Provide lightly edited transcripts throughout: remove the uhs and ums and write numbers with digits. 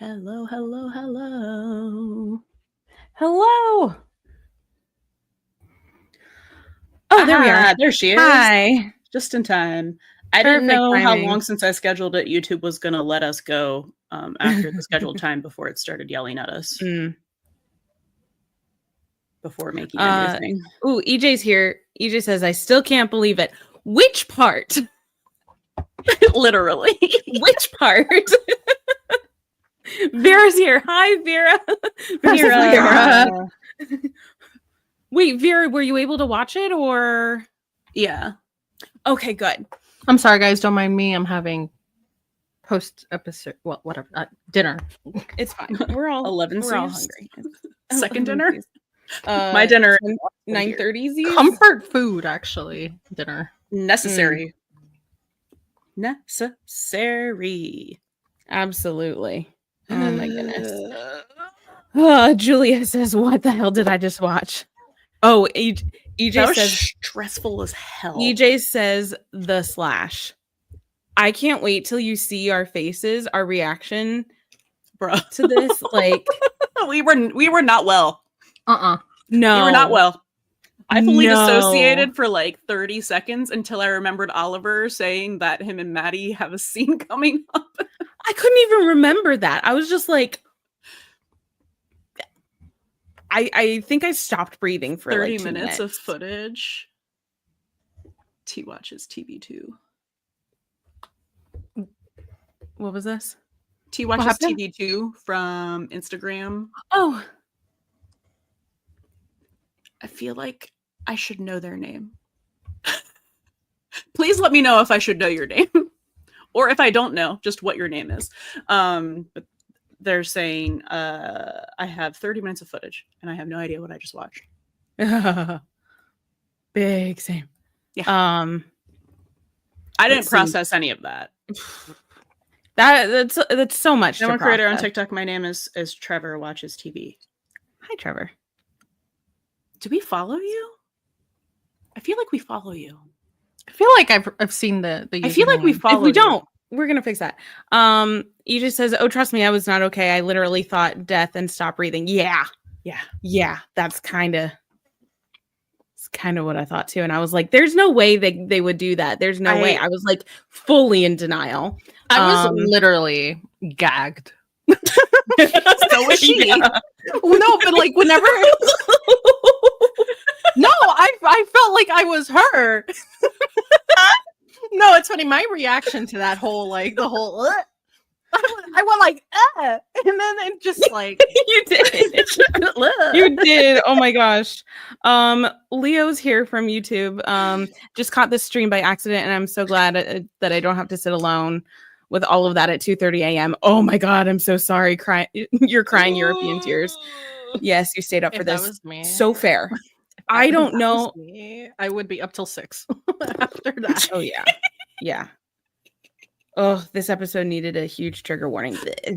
Hello, hello, hello. Hello. Oh, there we are. There she is. Hi. Just in time. I didn't Perfect know how timing. long since I scheduled it YouTube was going to let us go after the scheduled time before it started yelling at us. Before making a new thing. Ooh, EJ's here. EJ says, I still can't believe it. Which part? Literally. Which part? Vera's here. Hi, Vera. Vera. Wait, Vera, were you able to watch it or? Yeah. Okay, good. I'm sorry, guys. Don't mind me. I'm having post-episode, well, whatever, dinner. It's fine. We're all 11 we're all C's. hungry. Second dinner? My dinner 9:30. Comfort food, actually. Dinner. Necessary. Necessary. Absolutely. Oh my goodness. Julia says, what the hell did I just watch? Oh, EJ says stressful as hell. EJ says the slash. I can't wait till you see our faces, our reaction to this. Like we were not well. No. We were not well. I fully dissociated for like 30 seconds until I remembered Oliver saying that him and Maddie have a scene coming up. I couldn't even remember that. I was just like, I think I stopped breathing for 30 like minutes of footage. T watches TV2. What was this? T watches TV2 from Instagram. Oh. I feel like I should know their name. Please let me know if I should know your name. Or if I don't know, just what your name is. But they're saying I have 30 minutes of footage and I have no idea what I just watched. Big same. Yeah. I didn't process any of that. That's so much. I'm a creator on TikTok. My name is Trevor Watches TV. Hi, Trevor. Do we follow you? I feel like we follow you. I feel like I've seen the I feel like we follow. If we don't, we're gonna fix that. He just says, "Oh, trust me, I was not okay. I literally thought death and stop breathing." Yeah. That's kind of what I thought too. And I was like, "There's no way they would do that. There's no way." I was like fully in denial. I was literally gagged. So was she. Yeah. No, but like whenever. No, I felt like I was her. No, it's funny. My reaction to that whole I went like, and then it just like You did. You did. Oh my gosh. Leo's here from YouTube. Just caught this stream by accident, and I'm so glad that I don't have to sit alone with all of that at 2:30 a.m. Oh my god, I'm so sorry. You're crying European tears. Yes, you stayed up for this. That was me. So fair. I don't know. I would be up till 6 after that. Oh yeah. Yeah. Oh, this episode needed a huge trigger warning. I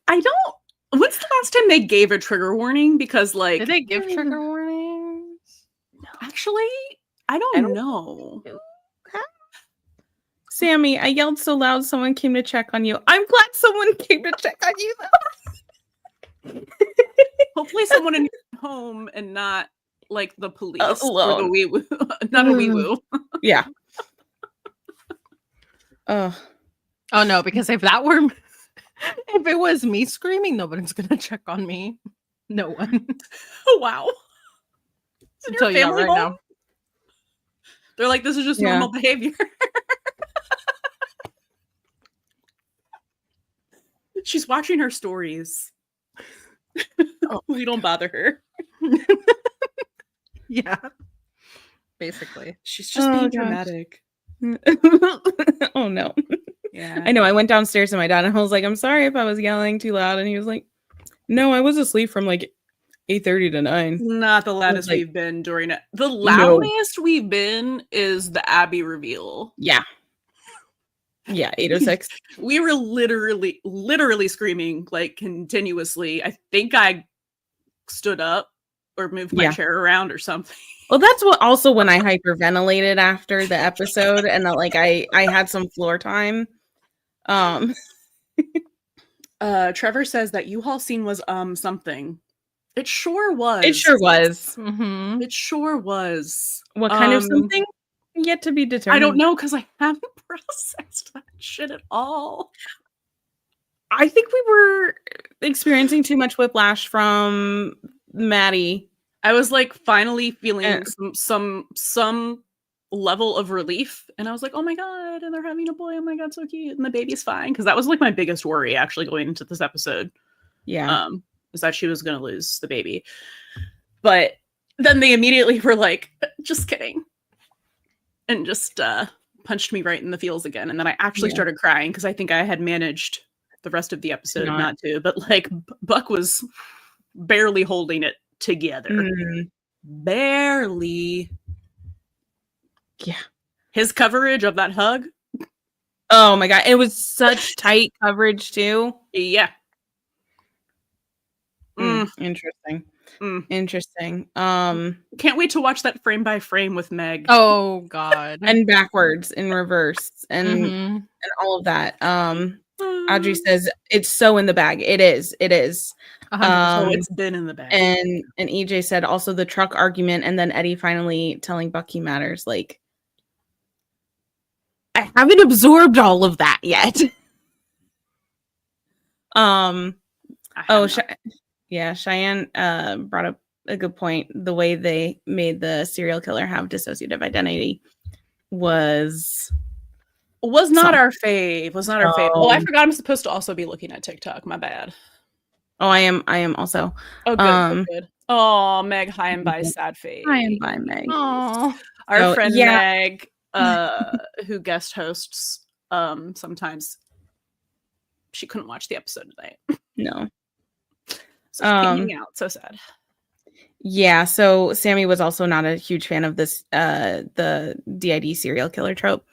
don't. When's the last time they gave a trigger warning? Because like, did they give trigger warnings? No, actually, I don't know. Sammy, I yelled so loud someone came to check on you. I'm glad someone came to check on you though. Hopefully someone in your home and not like the police alone. Or the wee woo. Not a wee woo. Yeah. Oh no, because if it was me screaming, nobody's gonna check on me. No one. Oh wow. I'll tell you that right now. They're like, this is just normal behavior. She's watching her stories. We don't bother her. Yeah. Basically. She's just being dramatic. Oh no. Yeah. I know. I went downstairs to my dad and I was like, I'm sorry if I was yelling too loud. And he was like, no, I was asleep from like 8:30 to 9. Not the loudest we've been during it. The loudest we've been is the Abby reveal. Yeah. Yeah, 8:06. We were literally screaming like continuously. I think I stood up or moved my chair around or something. Well, that's what also when I hyperventilated after the episode and that like I had some floor time. Trevor says that U-Haul scene was something. It sure was. It sure was. Mm-hmm. It sure was. What kind of something? Yet to be determined. I don't know because I haven't processed that shit at all. I think we were experiencing too much whiplash from Maddie. I was like finally feeling some level of relief, and I was like, oh my god, and they're having a boy, oh my god, so cute, and the baby's fine, because that was like my biggest worry actually going into this episode. Yeah. Is that she was gonna lose the baby. But then they immediately were like, just kidding. And just punched me right in the feels again. And then I actually started crying because I think I had managed the rest of the episode not to. But like Buck was barely holding it together. Barely. Yeah. His coverage of that hug. Oh my god. It was such tight coverage too. Yeah. Interesting. Interesting. Can't wait to watch that frame by frame with Meg. Oh god. And backwards and reverse and all of that. Audrey says it's so in the bag. It is. So it's been in the bag. And EJ said also the truck argument, and then Eddie finally telling Buck he matters. Like, I haven't absorbed all of that yet. Cheyenne brought up a good point. The way they made the serial killer have dissociative identity was not our fave. Was not our fave. Oh, I forgot I'm supposed to also be looking at TikTok. My bad. Oh, I am also. Oh, good. Good. Oh, Meg, high and by sad face. High and by Meg. Oh, our friend Meg, who guest hosts sometimes. She couldn't watch the episode tonight. No. So she can't hang out. So sad. Yeah, so Sammy was also not a huge fan of this the DID serial killer trope.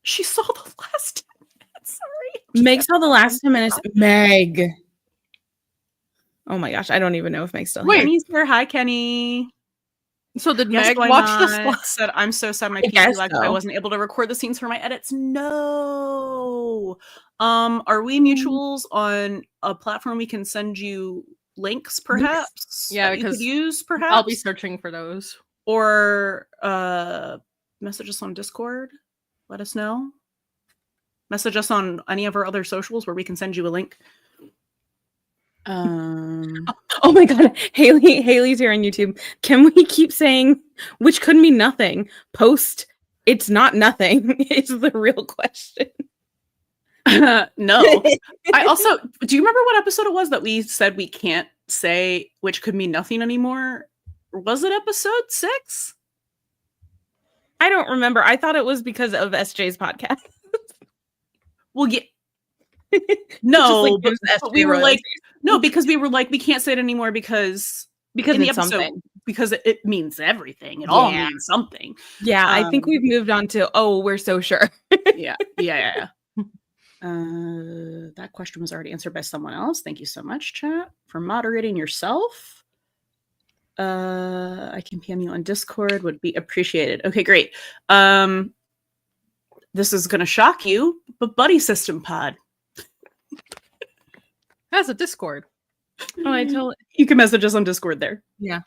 She saw the last 10 minutes. Sorry. Meg saw the last 10 minutes. Meg. Oh my gosh, I don't even know if Meg's still here. Kenny's here. Hi, Kenny. So did Meg watch this last? Said, I'm so sad my PC lagged. I wasn't able to record the scenes for my edits. No. Are we mutuals on a platform we can send you links, perhaps? Yeah, because you could use perhaps. I'll be searching for those. Or message us on Discord. Let us know. Message us on any of our other socials where we can send you a link. Oh my god, Haley's here on YouTube. Can we keep saying, which could mean nothing? Post, it's not nothing. It's the real question. No. I also, do you remember what episode it was that we said we can't say which could mean nothing anymore? Was it episode 6? I don't remember. I thought it was because of SJ's podcast. Well, yeah. No, but we were like, no, because we were like, we can't say it anymore because in the episode, something. Because it means everything. It all means something. Yeah, I think we've moved on to, we're so sure. Yeah. That question was already answered by someone else. Thank you so much, chat, for moderating yourself. I can PM you on Discord, would be appreciated. Okay, great. This is gonna shock you, but Buddy System Pod has a Discord. Oh, I totally. You can message us on Discord there. Yeah.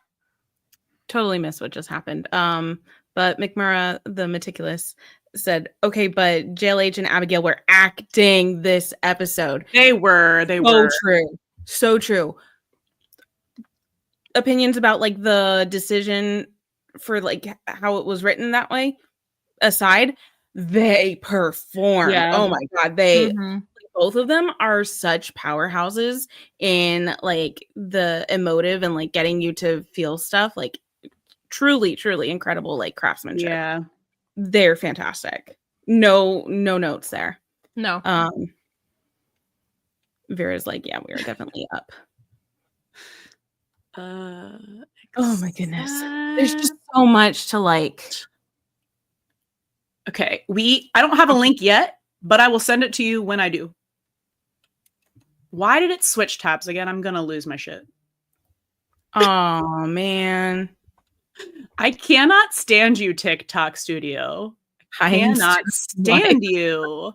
Totally missed what just happened. But McMurra, the meticulous, said, okay, but Jail Agent Abigail were acting this episode. They were. So true. Opinions about like the decision for like how it was written that way aside, they performed. Yeah. Oh my god, they both of them are such powerhouses in like the emotive and like getting you to feel stuff. Like truly incredible like craftsmanship. Yeah, they're fantastic. No notes there. No. Vera's like, yeah, we are definitely up. Oh my goodness, there's just so much to like. Okay, I don't have a link yet, but I will send it to you when I do. Why did it switch tabs again? I'm gonna lose my shit. Oh man, I cannot stand you, TikTok Studio. I cannot stand you.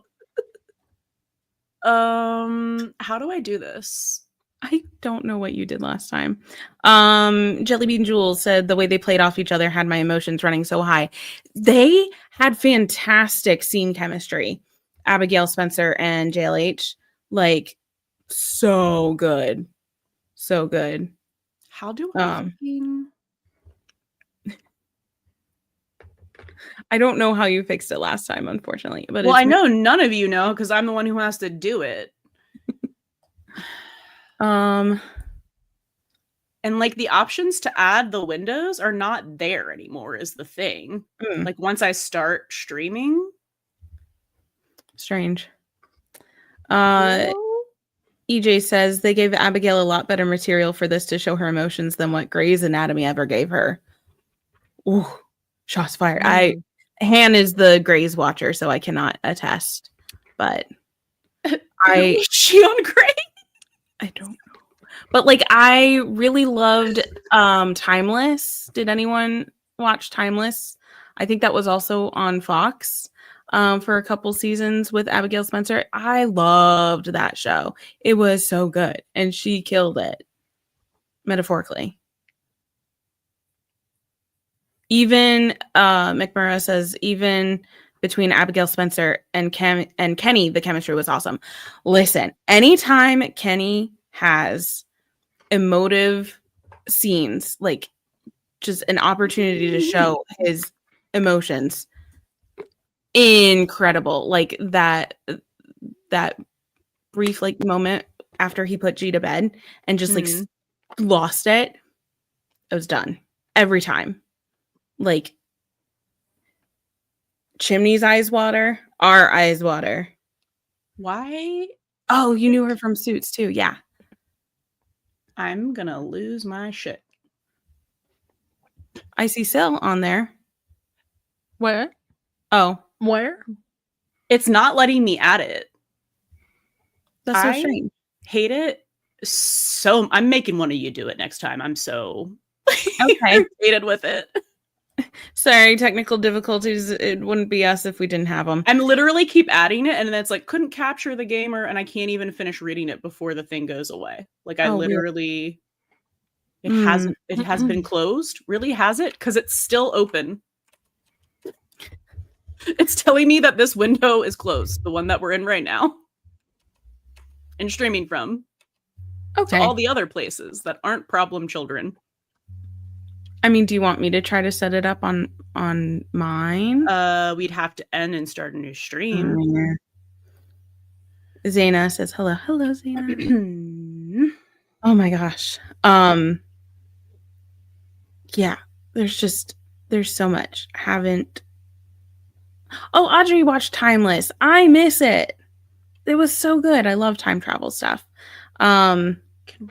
How do I do this? I don't know what you did last time. Jellybean Jules said the way they played off each other had my emotions running so high. They had fantastic scene chemistry. Abigail Spencer and JLH, like, so good. So good. How do I I don't know how you fixed it last time, unfortunately. But well, I know none of you know because I'm the one who has to do it. And like the options to add the windows are not there anymore is the thing. Like once I start streaming. Strange. EJ says they gave Abigail a lot better material for this to show her emotions than what Grey's Anatomy ever gave her. Ooh, shots fired. Han is the Grey's watcher, so I cannot attest. But is she on Grey? I don't know. But like I really loved Timeless. Did anyone watch Timeless? I think that was also on Fox for a couple seasons with Abigail Spencer. I loved that show. It was so good. And she killed it. Metaphorically. Even McMurray says even between Abigail Spencer and Kenny, the chemistry was awesome. Listen, anytime Kenny has emotive scenes, like just an opportunity to show his emotions, incredible. Like that brief like moment after he put G to bed and just like lost it. It was done every time. Like Chimney's eyes water, our eyes water. Why? Oh, you knew her from Suits too. Yeah. I'm gonna lose my shit. I see Sil on there. Where? Oh. Where? It's not letting me add it. That's so strange. Hate it. So I'm making one of you do it next time. I'm so irritated with it. Sorry, technical difficulties. It wouldn't be us if we didn't have them. I'm literally keep adding it, and then it's like couldn't capture the gamer, and I can't even finish reading it before the thing goes away. Like I literally, it hasn't. It has been closed. Really, has it? Because it's still open. It's telling me that this window is closed, the one that we're in right now, and streaming from. Okay. To all the other places that aren't problem children. I mean, do you want me to try to set it up on mine? We'd have to end and start a new stream. Zaina says hello. Hello, Zaina. Oh my gosh. Yeah, there's so much. Oh, Audrey watched Timeless. I miss it. It was so good. I love time travel stuff. Can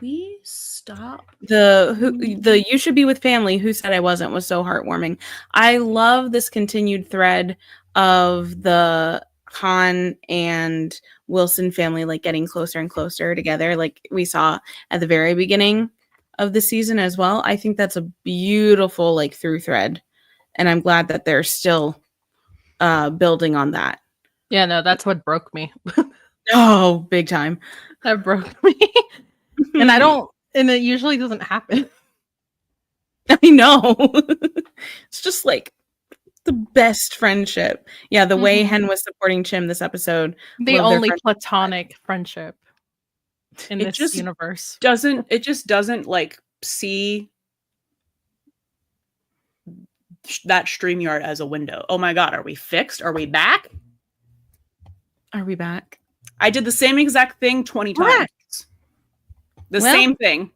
we stop? The You Should Be With Family, Who Said I Wasn't, was so heartwarming. I love this continued thread of the Han and Wilson family like getting closer and closer together, like we saw at the very beginning of the season as well. I think that's a beautiful like through thread, and I'm glad that they're still building on that. Yeah, no, that's what broke me. Oh, big time. That broke me. And it usually doesn't happen. I know. It's just like the best friendship. Yeah, the way Hen was supporting Chim this episode. The only platonic friendship in this universe. It just doesn't like see that StreamYard as a window. Oh my god, are we fixed? Are we back? Are we back? I did the same exact thing 20 times. The same thing.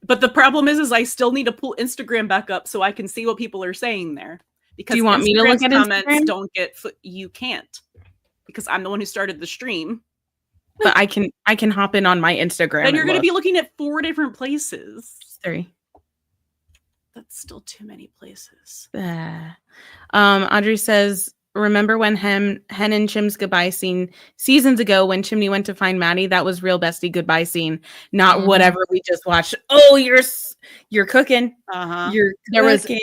But the problem is I still need to pull Instagram back up so I can see what people are saying there. Because do you want me to look at comments Instagram? Don't get you can't. Because I'm the one who started the stream. But I can hop in on my Instagram. And you're going to be looking at 4 different places. 3. That's still too many places. Audrey says, remember when Hen and Chim's goodbye scene seasons ago when Chimney went to find Maddie? That was real bestie goodbye scene, not whatever we just watched. Oh, you're cooking. You're cooking.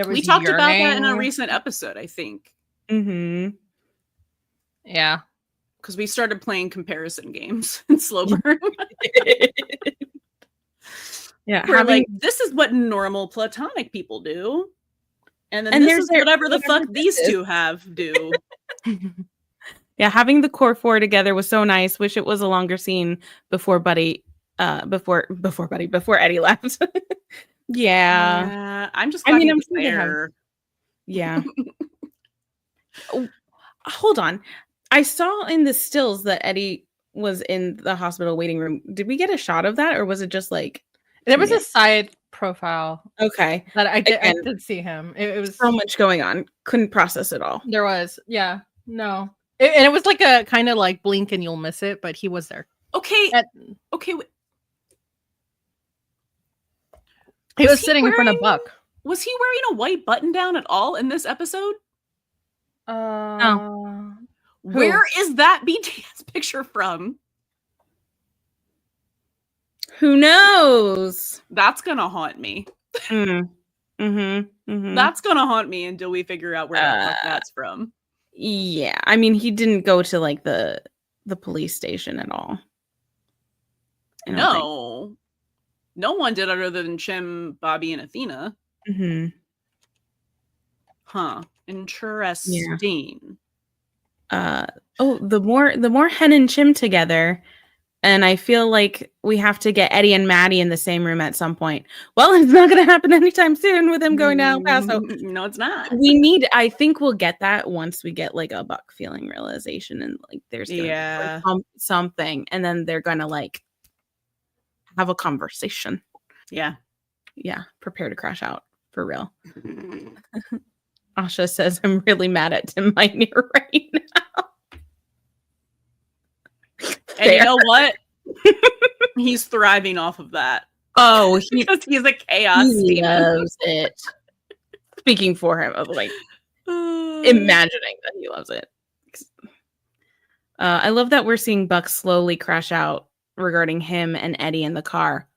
We talked about that in a recent episode, I think. Yeah. Because we started playing comparison games in slow burn. Yeah, We're like, this is what normal platonic people do. And then this is whatever the fuck these two do. Yeah, having the core four together was so nice. Wish it was a longer scene before Buddy, before Eddie left. Yeah. I'm just glad he was there. Yeah. Oh, hold on. I saw in the stills that Eddie was in the hospital waiting room. Did we get a shot of that, or was it just like there was a side profile? Okay, that I did see him. It was so much going on. Couldn't process it all. There was, yeah, no, and it was like a kind of like blink and you'll miss it, but he was there. Okay, okay. He was sitting in front of Buck. Was he wearing a white button down at all in this episode? No. Where is that BTS picture from? Who knows? That's gonna haunt me. That's gonna haunt me until we figure out where the fuck that's from. Yeah, I mean, he didn't go to like the police station at all. No one did other than Chim, Bobby, and Athena. Huh. Interesting. Yeah. The more Hen and Chim together, and I feel like we have to get Eddie and Maddie in the same room at some point. Well, it's not going to happen anytime soon with him going to El Paso. No, it's not. I think we'll get that once we get like a Buck feeling realization, and like there's gonna be, like, something, and then they're gonna like have a conversation. Yeah. Prepare to crash out for real. Asha says, I'm really mad at Tim Minear right now. And you know what? He's thriving off of that. Oh, because he's a chaos. He loves it. Speaking for him, of like imagining that he loves it. I love that we're seeing Buck slowly crash out regarding him and Eddie in the car.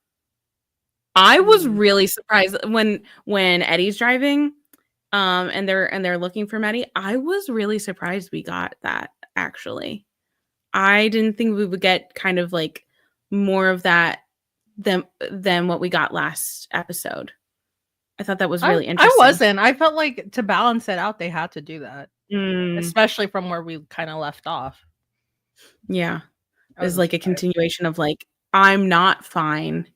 I was really surprised when Eddie's driving, and they're looking for Maddie. I was really surprised we got that, actually. I didn't think we would get kind of like more of that than what we got last episode. I thought that was really interesting. I wasn't. I felt like to balance it out, they had to do that, especially from where we kind of left off. Yeah, it was like a continuation of like, I'm not fine,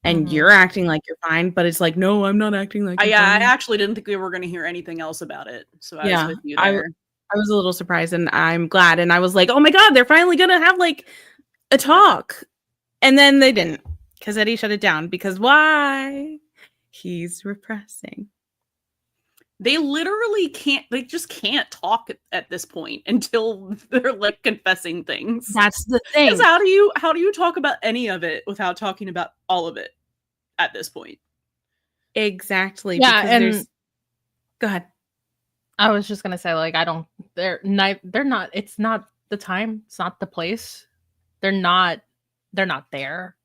and you're acting like you're fine, but it's like, no, I'm not acting like. I actually didn't think we were going to hear anything else about it, so I was with you there. I was a little surprised, and I'm glad. And I was like, oh my God, they're finally going to have like a talk. And then they didn't, because Eddie shut it down. Because why? He's repressing. They literally can't, they just can't talk at this point until they're like confessing things. That's the thing. How do you talk about any of it without talking about all of it at this point? Exactly. Yeah, and go ahead. I was just gonna say, like, they're not. It's not the time. It's not the place. They're not there.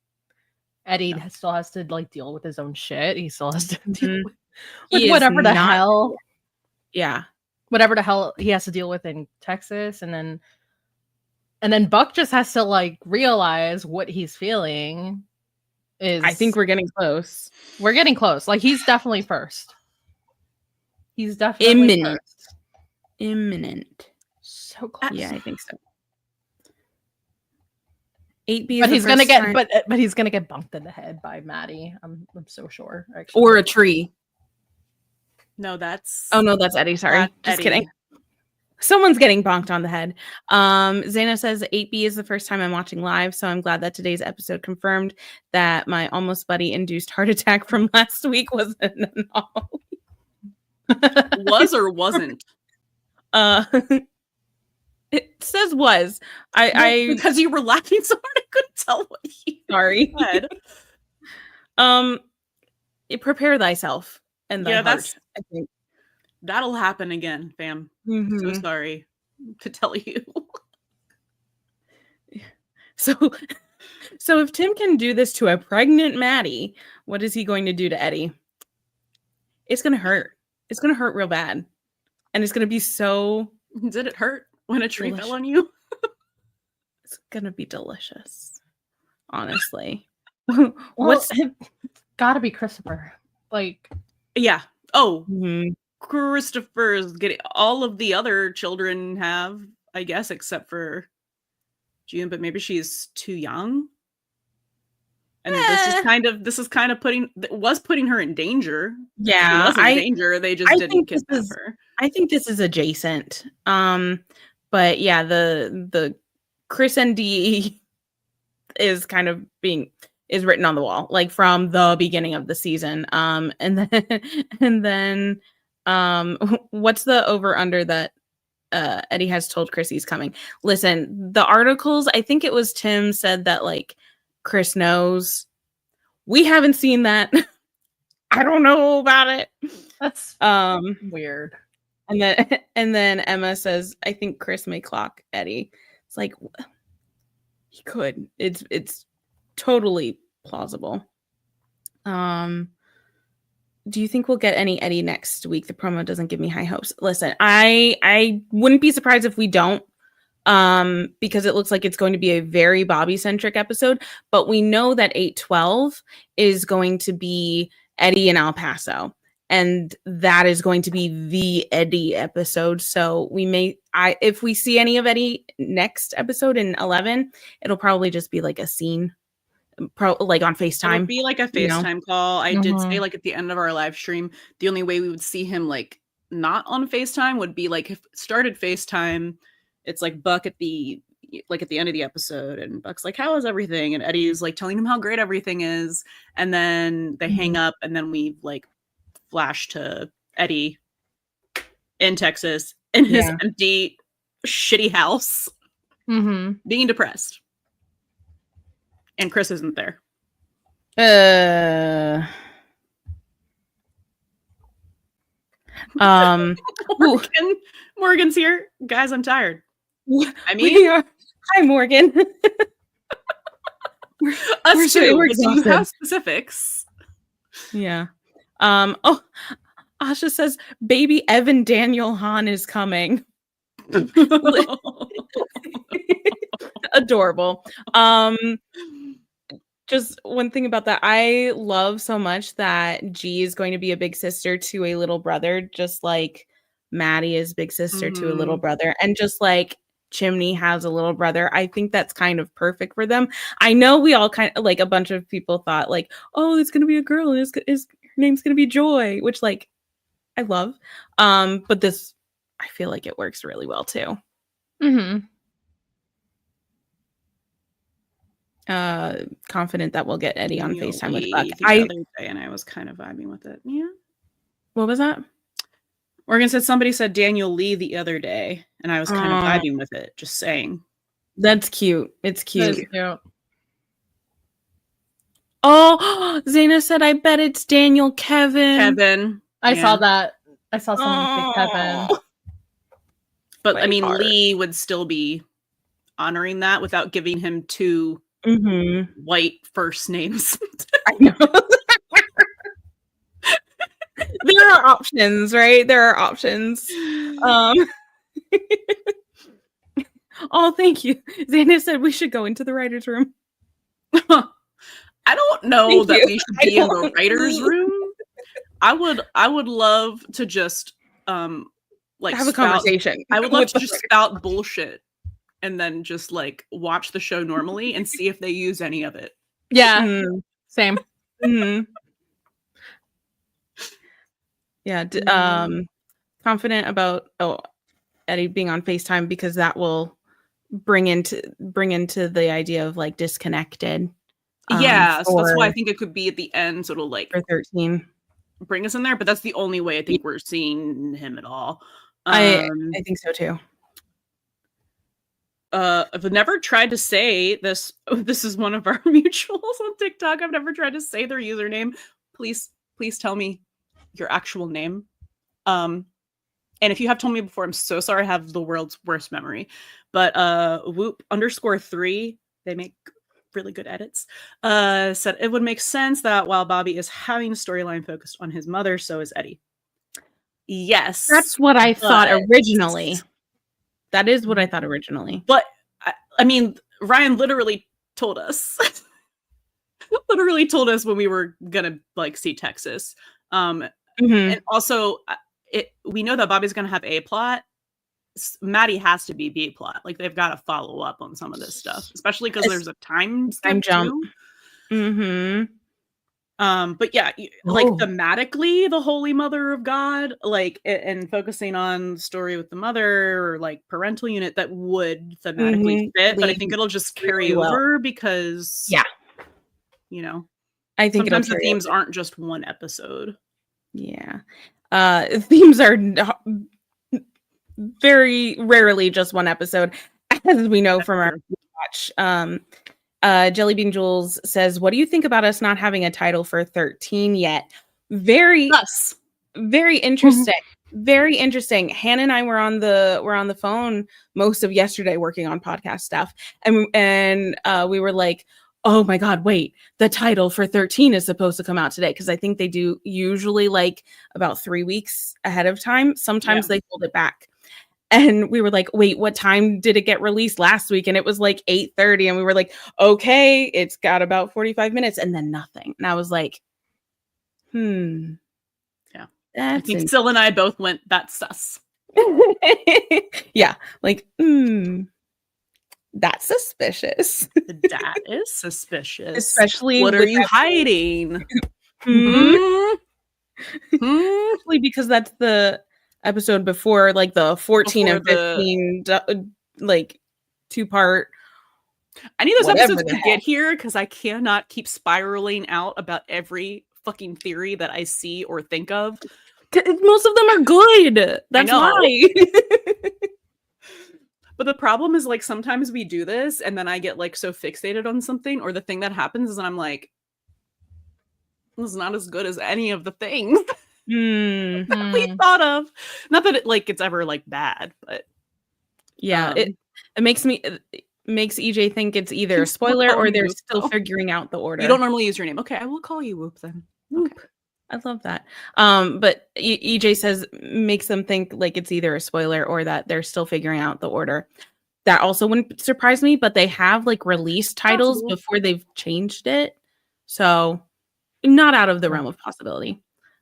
Eddie still has to like deal with his own shit. He still has to deal with whatever the hell. Yeah, whatever the hell he has to deal with in Texas, and then Buck just has to like realize what he's feeling. I think we're getting close. We're getting close. Like, he's definitely first. He's definitely imminent. So close. Yeah, I think so. 8B, but he's gonna get, but he's gonna get bumped in the head by Maddie. I'm so sure. Actually. Or a tree. No, that's. Oh no, that's Eddie. Sorry, just kidding. Someone's getting bonked on the head. Zaina says 8B is the first time I'm watching live, so I'm glad that today's episode confirmed that my almost buddy induced heart attack from last week was an anomaly. Was or wasn't? It says was. I because you were laughing so hard I couldn't tell what you said. Prepare thyself and thy heart. I think that'll happen again, fam. So sorry to tell you. So if Tim can do this to a pregnant Maddie, what is he going to do to Eddie? It's gonna hurt. It's gonna hurt real bad, and it's gonna be so. Did it hurt? when a tree fell on you. It's gonna be delicious, honestly. What's gotta be Christopher? Like, yeah. Oh, mm-hmm. Christopher's getting all of the other children have, I guess, except for June, but maybe she's too young. And this is kind of putting her in danger. Yeah, she was in danger. They just didn't kidnap her. I think this is adjacent. But yeah, the Chris and Dee is kind of is written on the wall, like from the beginning of the season. And then what's the over under that Eddie has told Chris he's coming? Listen, the articles, I think it was Tim said that like Chris knows. We haven't seen that. I don't know about it. That's weird. And then Emma says, I think Chris may clock Eddie. It's like he could. It's totally plausible. Do you think we'll get any Eddie next week? The promo doesn't give me high hopes. Listen, I wouldn't be surprised if we don't. Because it looks like it's going to be a very Bobby-centric episode, but we know that 8/12 is going to be Eddie in El Paso, and that is going to be the Eddie episode. So if we see any of Eddie next episode in 11, it'll probably just be like a scene, like on FaceTime. It'll be like a FaceTime call. I did say like at the end of our live stream, the only way we would see him like not on FaceTime would be like if it started FaceTime. It's like Buck at the end of the episode, and Buck's like, how is everything? And Eddie's like telling him how great everything is. And then they hang up, and then we like flash to Eddie in Texas in his empty, shitty house, being depressed. And Chris isn't there. Morgan's here. Guys, I'm tired. I mean, hi Morgan. Us too. You have specifics. Yeah. Oh, Asha says baby Evan Daniel Hahn is coming. Adorable. Just one thing about that, I love so much that G is going to be a big sister to a little brother, just like Maddie is big sister to a little brother, and just like Chimney has a little brother. I think that's kind of perfect for them. I know we all kind of like a bunch of people thought like, oh, it's gonna be a girl and her name's gonna be Joy, which like I love. But this, I feel like it works really well too. Confident that we'll get Eddie on FaceTime with Buck. The other day, and I was kind of vibing with it. Yeah. What was that? Morgan said somebody said Daniel Lee the other day, and I was kind of vibing with it. Just saying. That's cute. It's cute. Oh, Zaina said, I bet it's Daniel Kevin. I saw that. I saw someone say Kevin. But I mean, Lee would still be honoring that without giving him two white first names. I know. There are options, right? There are options. Oh, thank you. Zaina said we should go into the writer's room. I don't know that we should be in the writer's room. I would love to just like have a conversation. I would love to just spout bullshit and then just like watch the show normally and see if they use any of it. Yeah. Same. Yeah. Confident about Eddie being on FaceTime because that will bring into the idea of like disconnected. Yeah, so that's why I think it could be at the end, so it'll like for 13 bring us in there. But that's the only way I think we're seeing him at all. I think so too. I've never tried to say this. This is one of our mutuals on TikTok. I've never tried to say their username. Please tell me your actual name. And if you have told me before, I'm so sorry. I have the world's worst memory. But whoop_3, they make really good edits, said it would make sense that while Bobby is having a storyline focused on his mother, so is Eddie. Yes. That's what I thought originally. That is what I thought originally. But I mean, Ryan literally told us when we were gonna like see Texas. And also we know that Bobby's gonna have a plot. Maddie has to be B plot. Like they've got to follow up on some of this stuff, especially because there's a time jump. But yeah, like thematically, the Holy Mother of God, like, and focusing on the story with the mother or like parental unit that would thematically fit, but I think it'll just carry over because, you know, I think sometimes the themes aren't just one episode. Yeah, themes are very rarely just one episode, as we know from our watch. Jellybean Jules says, "What do you think about us not having a title for 13 yet?" Very interesting. Very interesting. Hannah and I were on the phone most of yesterday working on podcast stuff, and we were like, "Oh my God, wait! The title for 13 is supposed to come out today," because I think they do usually like about 3 weeks ahead of time. Sometimes they hold it back. And we were like, wait, what time did it get released last week? And it was like 8:30. And we were like, okay, it's got about 45 minutes and then nothing. And I was like, yeah. I think Syl and I both went, that's sus. Yeah. Like, that's suspicious. That is suspicious. Especially what are you hiding? Especially because that's the episode before like the 14 and 15 like 2-part. I need those episodes to get here because I cannot keep spiraling out about every fucking theory that I see or think of. Most of them are good. That's why. But the problem is like sometimes we do this and then I get like so fixated on something, or the thing that happens is I'm like, this is not as good as any of the things that we thought of. Not that it's ever like bad, but it makes EJ think it's either a spoiler or they're still figuring out the order. You don't normally use your name. Okay, I will call you Whoop then. Whoop. Okay. I love that. But EJ says makes them think like it's either a spoiler or that they're still figuring out the order. That also wouldn't surprise me, but they have like released titles before they've changed it. So not out of the realm of possibility.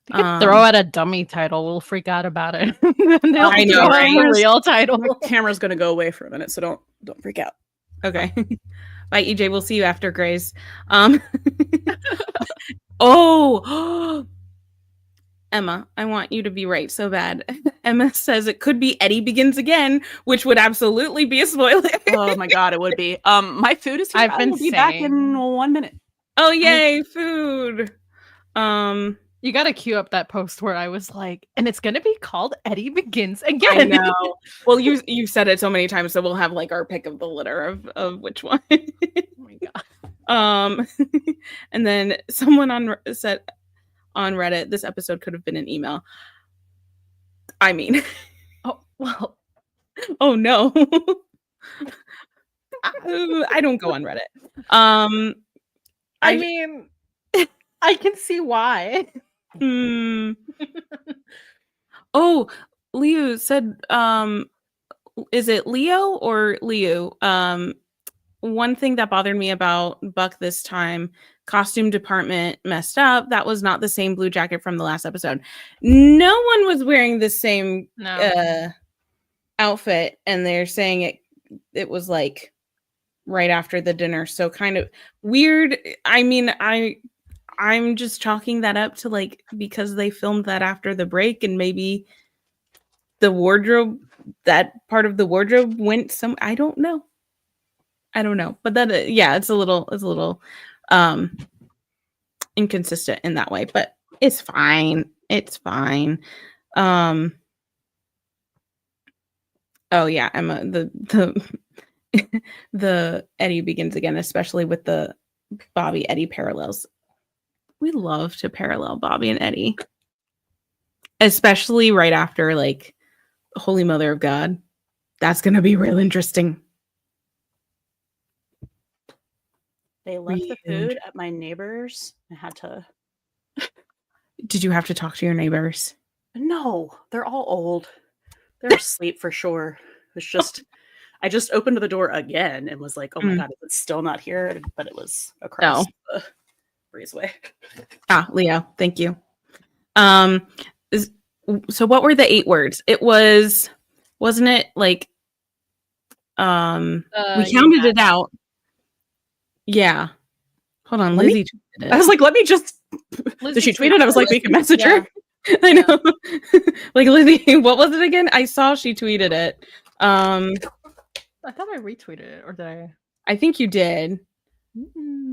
They could throw out a dummy title. We'll freak out about it. I know, right? A real title. The camera's gonna go away for a minute, so don't freak out. Okay. Bye, EJ. We'll see you after Grace. Emma, I want you to be right so bad. Emma says it could be Eddie Begins Again, which would absolutely be a spoiler. Oh my God, it would be. My food is here. I will be back in 1 minute. Oh yay, food. You got to queue up that post where I was like, and it's going to be called Eddie Begins Again. I know. Well, you said it so many times, so we'll have like our pick of the litter of which one. Oh my God. And then someone said on Reddit, this episode could have been an email. I mean, well, oh no. I don't go on Reddit. I mean, I can see why. Oh, Liu said, is it Leo or Liu? One thing that bothered me about Buck this time, costume department messed up. That was not the same blue jacket from the last episode. No one was wearing the same outfit, and they're saying it was like right after the dinner. So kind of weird. I mean, I'm just chalking that up to like because they filmed that after the break and maybe the wardrobe, that part of the wardrobe went some. I don't know. But that it's a little inconsistent in that way, but it's fine. Oh yeah, Emma, the Eddie Begins Again, especially with the Bobby Eddie parallels. We love to parallel Bobby and Eddie, especially right after like Holy Mother of God. That's going to be real interesting. They left the food at my neighbor's. I had to. Did you have to talk to your neighbors? No, they're all old. They're asleep for sure. It's just, I just opened the door again and was like, oh my God, is it still not here? But it was across the breezeway. Leo, thank you. So what were the 8 words? It was, wasn't it like, we counted it out. Yeah. Hold on, Lizzie tweeted it. I was like, let me just, did she tweet it? I was like, we can message her. I know. Like, Lizzie, what was it again? I saw she tweeted it. I thought I retweeted it, or did I? I think you did.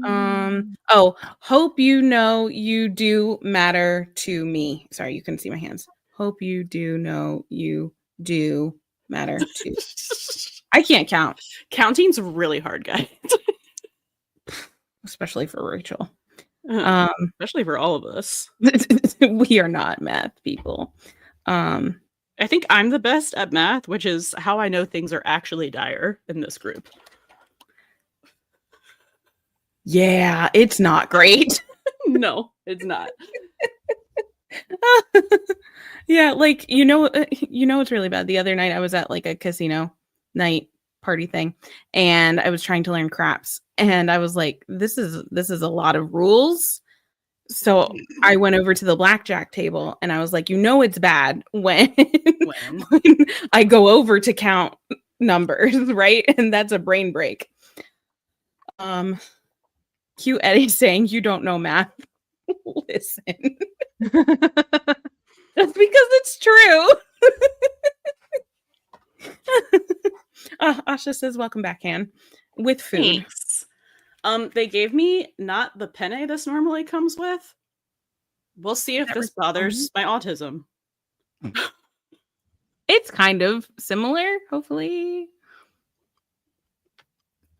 Oh, hope you know you do matter to me. Sorry, you couldn't see my hands. Hope you do know you do matter to. I can't count. Counting's really hard, guys. Especially for Rachel. Especially for all of us. We are not math people. I think I'm the best at math, which is how I know things are actually dire in this group. Yeah, it's not great. No, it's not. Yeah, like it's really bad. The other night I was at like a casino night party thing, and I was trying to learn craps, and I was like, this is a lot of rules. So I went over to the blackjack table, and I was like, it's bad when I go over to count numbers, right? And that's a brain break. Cute Eddie saying you don't know math. Listen. That's because it's true. Asha says, welcome back, Han. With food. Thanks. They gave me not the penne this normally comes with. We'll see if this bothers my autism. It's kind of similar, hopefully.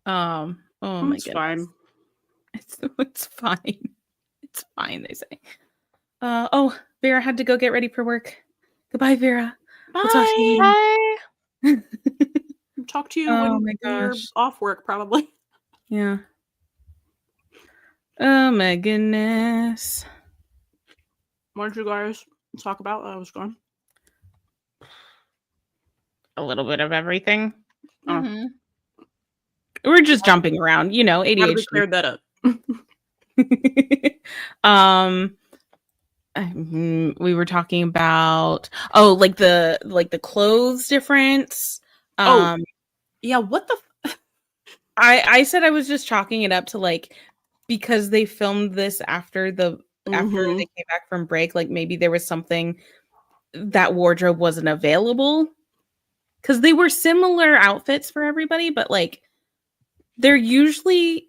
Oh my goodness. Fine. It's fine. It's fine, they say. Vera had to go get ready for work. Goodbye, Vera. Bye. We'll talk to you. Bye. Talk to you when you're off work, probably. Yeah. Oh my goodness. What did you guys talk about while I was gone? A little bit of everything. Mm-hmm. We're just jumping around, ADHD. How do we clear that up? We were talking about like the clothes difference. Yeah, what the I said I was just chalking it up to like, because they filmed this after they came back from break, like maybe there was something that wardrobe wasn't available, because they were similar outfits for everybody, but like they usually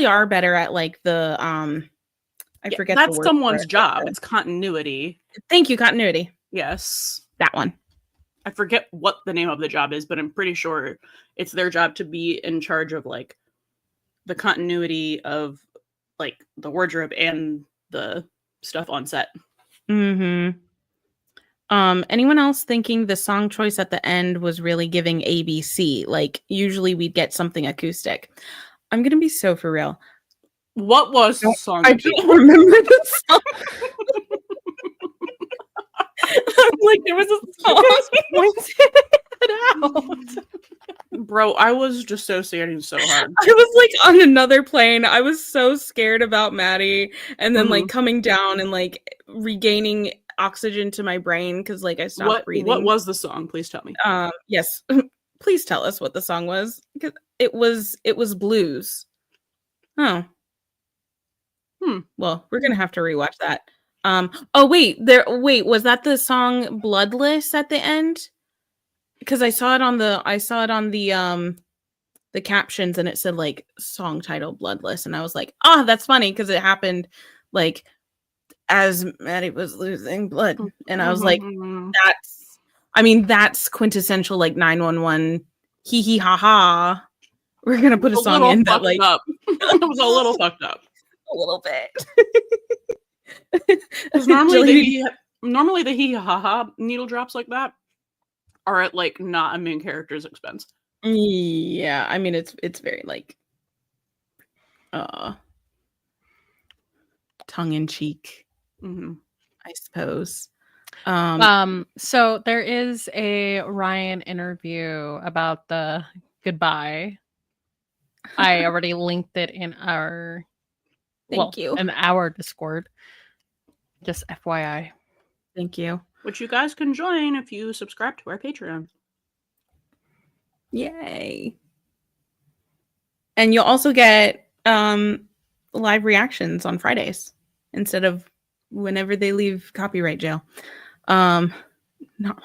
are better at like the I forget that's the word someone's job. It's continuity. Thank you, continuity. Yes, that one. I forget what the name of the job is, but I'm pretty sure it's their job to be in charge of like the continuity of like the wardrobe and the stuff on set. Mm-hmm. Anyone else thinking the song choice at the end was really giving ABC? Like usually we'd get something acoustic. I'm gonna be so for real. What was the song? I don't remember the song. Like there was a song. Bro, I was dissociating so hard. I was like on another plane. I was so scared about Maddie, and then like coming down and like regaining oxygen to my brain because like I stopped breathing. What was the song? Please tell me. Yes. Please tell us what the song was, because it was blues. Oh. Well, we're gonna have to rewatch that. Wait, was that the song Bloodless at the end? Because I saw it on the captions, and it said like song title Bloodless, and I was like, that's funny because it happened like as Maddie was losing blood, and I was like, that's quintessential like 911 hee hee ha ha. We're gonna put a song in that like up. It was a little fucked up. A little bit. Because normally the hee ha ha needle drops like that are at like not a main character's expense. Yeah, I mean it's very like tongue in cheek, I suppose. So there is a Ryan interview about the goodbye. I already linked it in our Thank you. in our Discord. Just FYI. Thank you. Which you guys can join if you subscribe to our Patreon. Yay. And you'll also get live reactions on Fridays instead of whenever they leave copyright jail. Not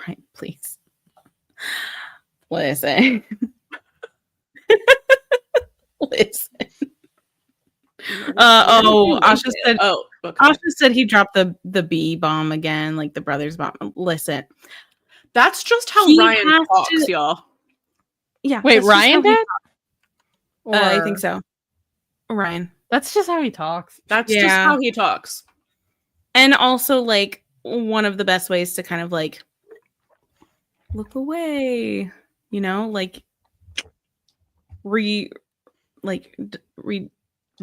right, please. Listen. Listen. Asha said. Oh, okay. Asha said he dropped the B bomb again, like the brothers bomb. Listen, that's just how Ryan talks, y'all. Yeah. Wait, Ryan did? I think so. Ryan. That's just how he talks. That's just how he talks. And also, like, one of the best ways to kind of like look away, you know, like if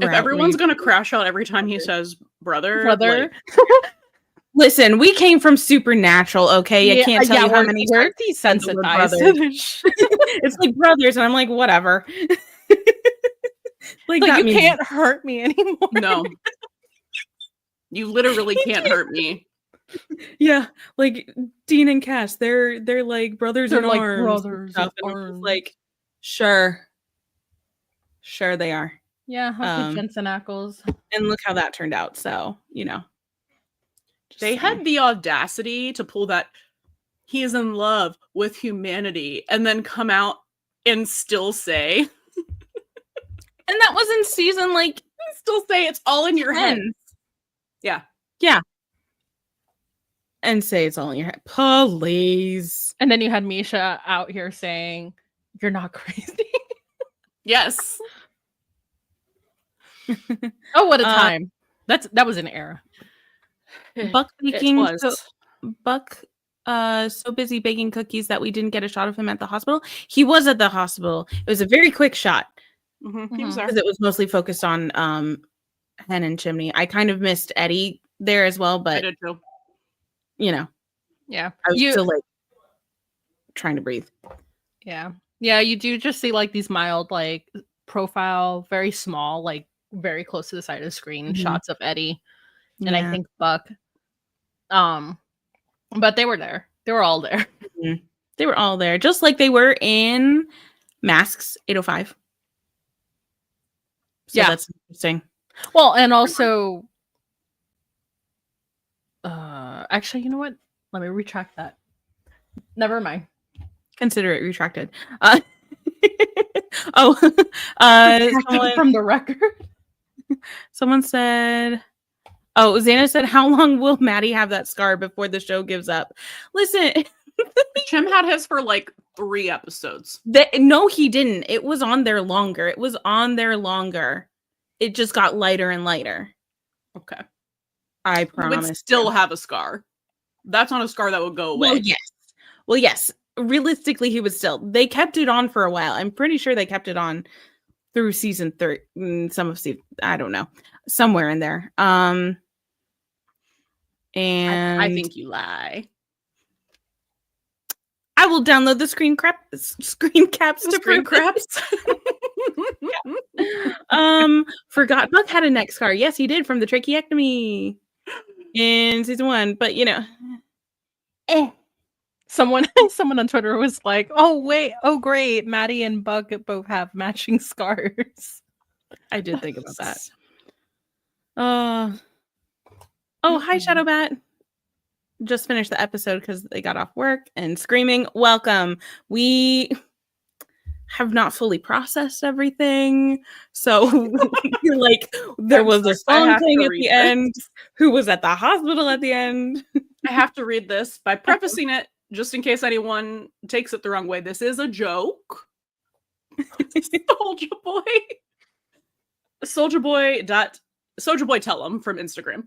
everyone's gonna crash out every time he says brother. Like, listen, we came from Supernatural, okay? I can't tell you how many we're desensitized. It's like brothers, and I'm like, whatever. like you can't hurt me anymore. No. You literally can't hurt me. Yeah, like Dean and Cass, they're like brothers in like arms. Brothers in arms. Like, sure they are. Yeah, Jensen Ackles. And look how that turned out. So, you know. They had the audacity to pull that he is in love with humanity and then come out and still say. And that was in season, like, still say it's all in your head. Yeah. Yeah. And say it's all in your head. Please. And then you had Misha out here saying, you're not crazy. Yes. Oh, what a time. That was an era. Buck baking. Buck so busy baking cookies that we didn't get a shot of him at the hospital. He was at the hospital. It was a very quick shot. Mm-hmm. He was there. Because it was mostly focused on Hen and Chimney. I kind of missed Eddie there as well, but I did too. You know. Yeah. I was still like trying to breathe. Yeah. Yeah, you do just see like these mild, like profile, very small, like very close to the side of the screen shots of Eddie and I think Buck. But they were there. They were all there. Mm-hmm. They were all there, just like they were in Masks 805. So that's interesting. Well, and also actually, you know what? Let me retract that. Never mind. Consider it retracted. From the record. Someone said, Xana said, how long will Maddie have that scar before the show gives up? Listen, Chim had his for like 3 episodes. No, he didn't. It was on there longer. It just got lighter and lighter. Okay. I promise. He would still have a scar. That's not a scar that would go away. Well, yes. Realistically, he would still. They kept it on for a while. I'm pretty sure they kept it on through season 3. Some of season, I don't know, somewhere in there. And I think you lie. I will download the screen caps to prove craps. Forgot Buck had a neck scar. Yes, he did, from the tracheectomy in season 1. But you know, someone on Twitter was like, "Oh great, Maddie and Buck both have matching scars." I did think about that. Hi Shadowbat. Just finished the episode because they got off work and screaming. Welcome. We have not fully processed everything, so like there was a song playing at the end. Who was at the hospital at the end? I have to read this by prefacing it, just in case anyone takes it the wrong way. This is a joke. Soldier Boy tell him from Instagram.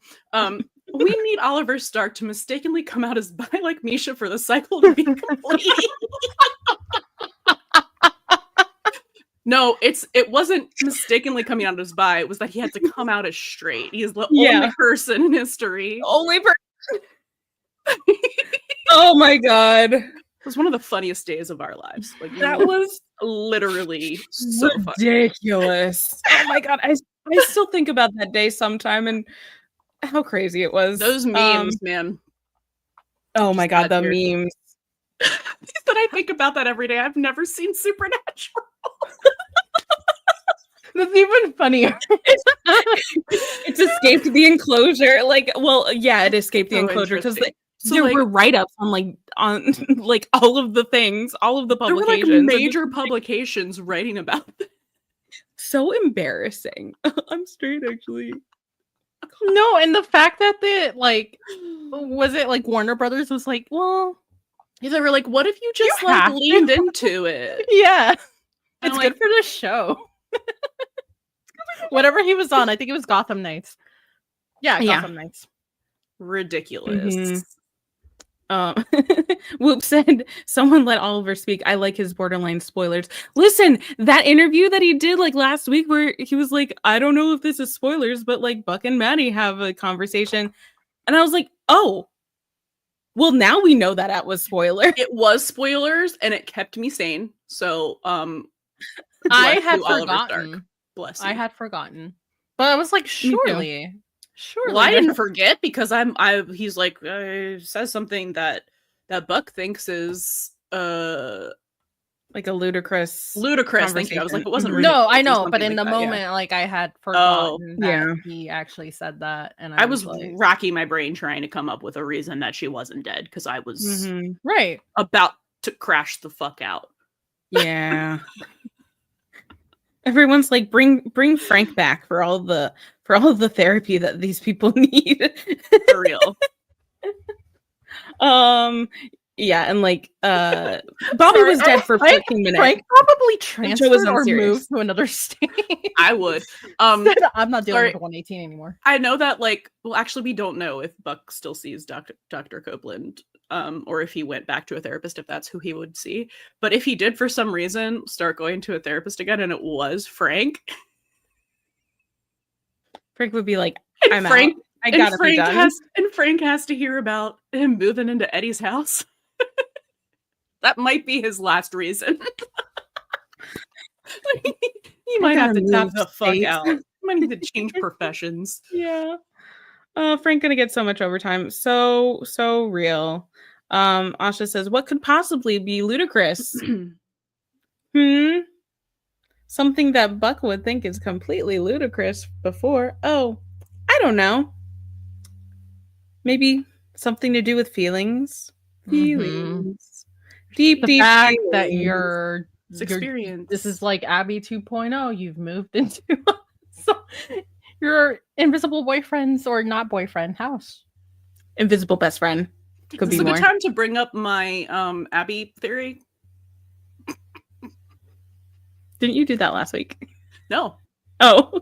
We need Oliver Stark to mistakenly come out as bi like Misha for the cycle to be complete. No, it wasn't mistakenly coming out as bi. It was that he had to come out as straight. He is the only person in history. Only person. Oh my god. It was one of the funniest days of our lives. Like That was literally so funny. ridiculous. Oh my god. I still think about that day sometime and how crazy it was. Those memes, man. Oh my god, the weird. memes. But I think about that every day. I've never seen Supernatural. That's even funnier. It's escaped the enclosure. Like, well, yeah, it escaped the enclosure because there were write-ups on all of the things, all of the publications. There were like major publications writing about it. So embarrassing. I'm straight, actually. No, and the fact that was it like Warner Brothers was like, well, they were like, what if you just leaned into it? Yeah, and it's good for the show. Whatever he was on, I think it was Gotham Knights. Yeah, Gotham Knights. Ridiculous. Whoop said, someone let Oliver speak. I like his borderline spoilers. Listen, that interview that he did like last week where he was like, I don't know if this is spoilers, but like Buck and Maddie have a conversation. And I was like, oh, well, now we know that was spoiler. It was spoilers and it kept me sane. So I had forgotten. Bless you. I had forgotten. But I was like, surely. Well, I didn't forget because he's like says something that Buck thinks is like a ludicrous. Thank you. I was like, it wasn't. No, I know, but in the moment, like I had forgotten that he actually said that, and I was like, racking my brain trying to come up with a reason that she wasn't dead because I was right about to crash the fuck out. Yeah. Everyone's like, bring Frank back for all the therapy that these people need. For real. Yeah, and like Bobby was dead for 14 minutes. Frank probably transferred or moved to another state. I would. I'm not dealing with 118 anymore. I know that actually we don't know if Buck still sees Dr. Copeland. Or if he went back to a therapist, if that's who he would see. But if he did for some reason start going to a therapist again and it was Frank would be like, I'm Frank, out. I gotta be done. Frank has to hear about him moving into Eddie's house. That might be his last reason. He might have to tap the fuck out. He might need to change professions. Yeah. Frank gonna get so much overtime. So real. Asha says, what could possibly be ludicrous? Something that Buck would think is completely ludicrous before. Oh, I don't know. Maybe something to do with feelings. Feelings. Deep fact feelings. That your experience. This is like Abby 2.0. You've moved into your invisible boyfriend's or not boyfriend house. Invisible best friend. Could be more. It's a good time to bring up my Abby theory. Didn't you do that last week? No. Oh.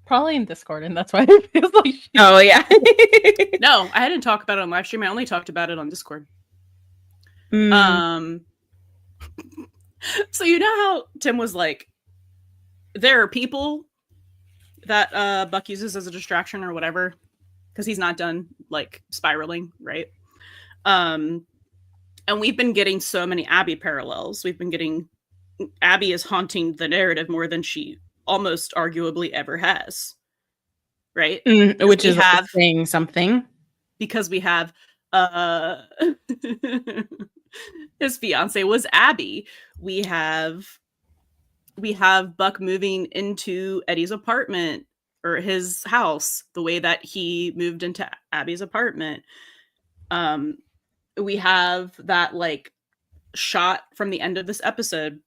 Probably in Discord, and that's why it feels like Oh, yeah. No, I hadn't talked about it on live stream. I only talked about it on Discord. So you know how Tim was like, there are people that Buck uses as a distraction or whatever, because he's not done like spiraling, right? And we've been getting so many Abby parallels. We've been getting Abby is haunting the narrative more than she almost arguably ever has, right? Which is saying something, because we have his fiance was Abby. We have Buck moving into Eddie's apartment or his house the way that he moved into Abby's apartment. We have that like shot from the end of this episode.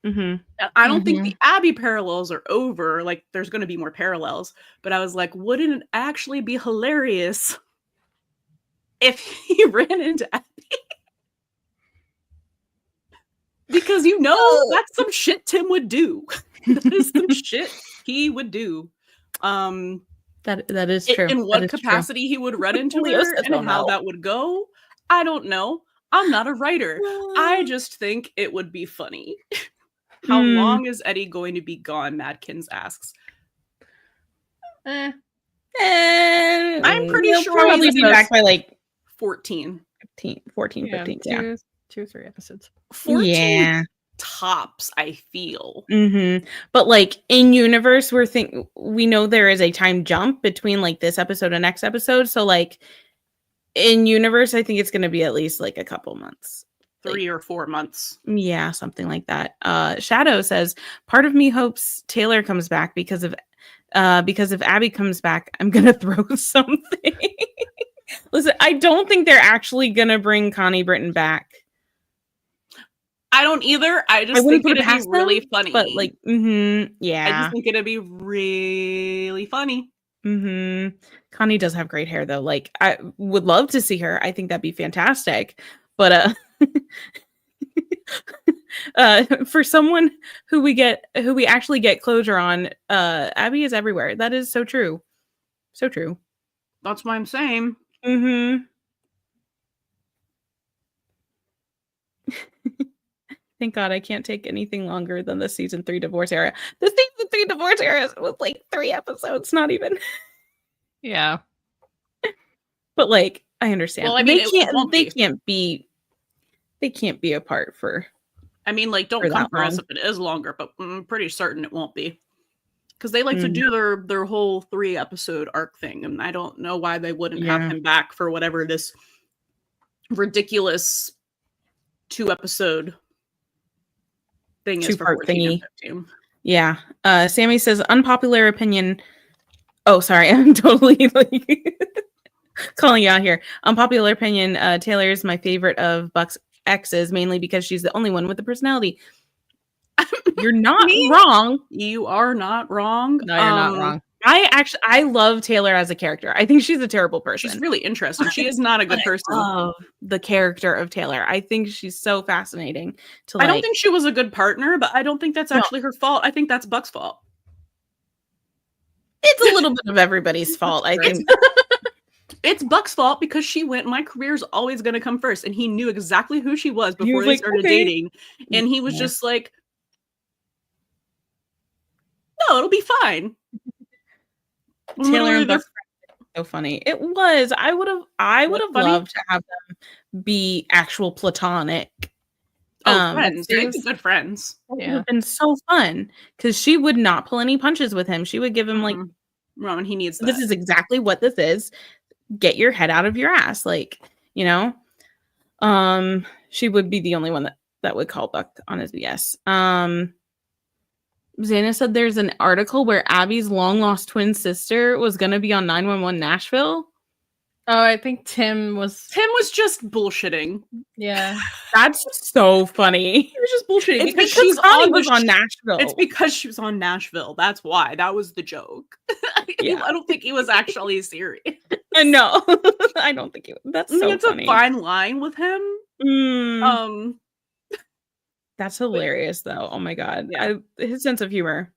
I don't think the Abby parallels are over. Like there's going to be more parallels, but I was like, wouldn't it actually be hilarious if he ran into Abby? Because that's some shit Tim would do. That is some shit he would do. That is true. In what capacity he would run into her and how that would go, I don't know. I'm not a writer. I just think it would be funny. How long is Eddie going to be gone? Madkins asks. I'm pretty sure he'll probably be back by like 14. 14, 15. Yeah. 2 or 3 episodes. 14 tops, I feel. But like in universe, we know there is a time jump between like this episode and next episode. So like in universe, I think it's going to be at least like a couple months. 3 or 4 months. Yeah, something like that. Shadow says, part of me hopes Taylor comes back because if Abby comes back, I'm gonna throw something. Listen, I don't think they're actually gonna bring Connie Britton back. I don't either. I just think it'd be really funny. But like, yeah. I just think it'd be really funny. Connie does have great hair though. Like, I would love to see her. I think that'd be fantastic. But for someone who we actually get closure on, Abby is everywhere. That is so true. So true. That's what I'm saying. Thank God I can't take anything longer than the season 3 divorce era. The season 3 divorce era was like 3 episodes, not even. Yeah. But like, I understand. Well, I mean, they can't be apart for. I mean, like, don't come for us if it is longer, but I'm pretty certain it won't be. Because they like to do their whole 3 episode arc thing, and I don't know why they wouldn't have him back for whatever this ridiculous 2 episode thing is for 14 and 15. Yeah. Sammy says, unpopular opinion. Oh, sorry. I'm totally like calling you out here. Unpopular opinion. Taylor is my favorite of Buck's exes, mainly because she's the only one with a personality. You're not wrong. You are not wrong. No, you're not wrong. I love Taylor as a character. I think she's a terrible person. She's really interesting. She is not a good person. I love the character of Taylor. I think she's so fascinating. I don't think she was a good partner, but I don't think that's actually her fault. I think that's Buck's fault. It's a little bit of everybody's fault, I think. It's Buck's fault because she went, my career's always going to come first. And he knew exactly who she was before they started dating. And he was just like, no, it'll be fine. Taylor and Buck, so funny. It was. I would have loved to have them be actual platonic. Friends. They're good friends. It would have been so fun because she would not pull any punches with him. She would give him like, Roman, he needs that. This is exactly what this is. Get your head out of your ass. Like, you know, she would be the only one that would call Buck on his BS. Zana said there's an article where Abby's long lost twin sister was going to be on 911 Nashville. Oh, I think Tim was just bullshitting. Yeah. That's so funny. He was just bullshitting because she's on Nashville. It's because she was on Nashville. That's why. That was the joke. I don't think he was actually serious. No, I don't think he was. That's so funny. It's a fine line with him. That's hilarious though. Oh my God. Yeah. His sense of humor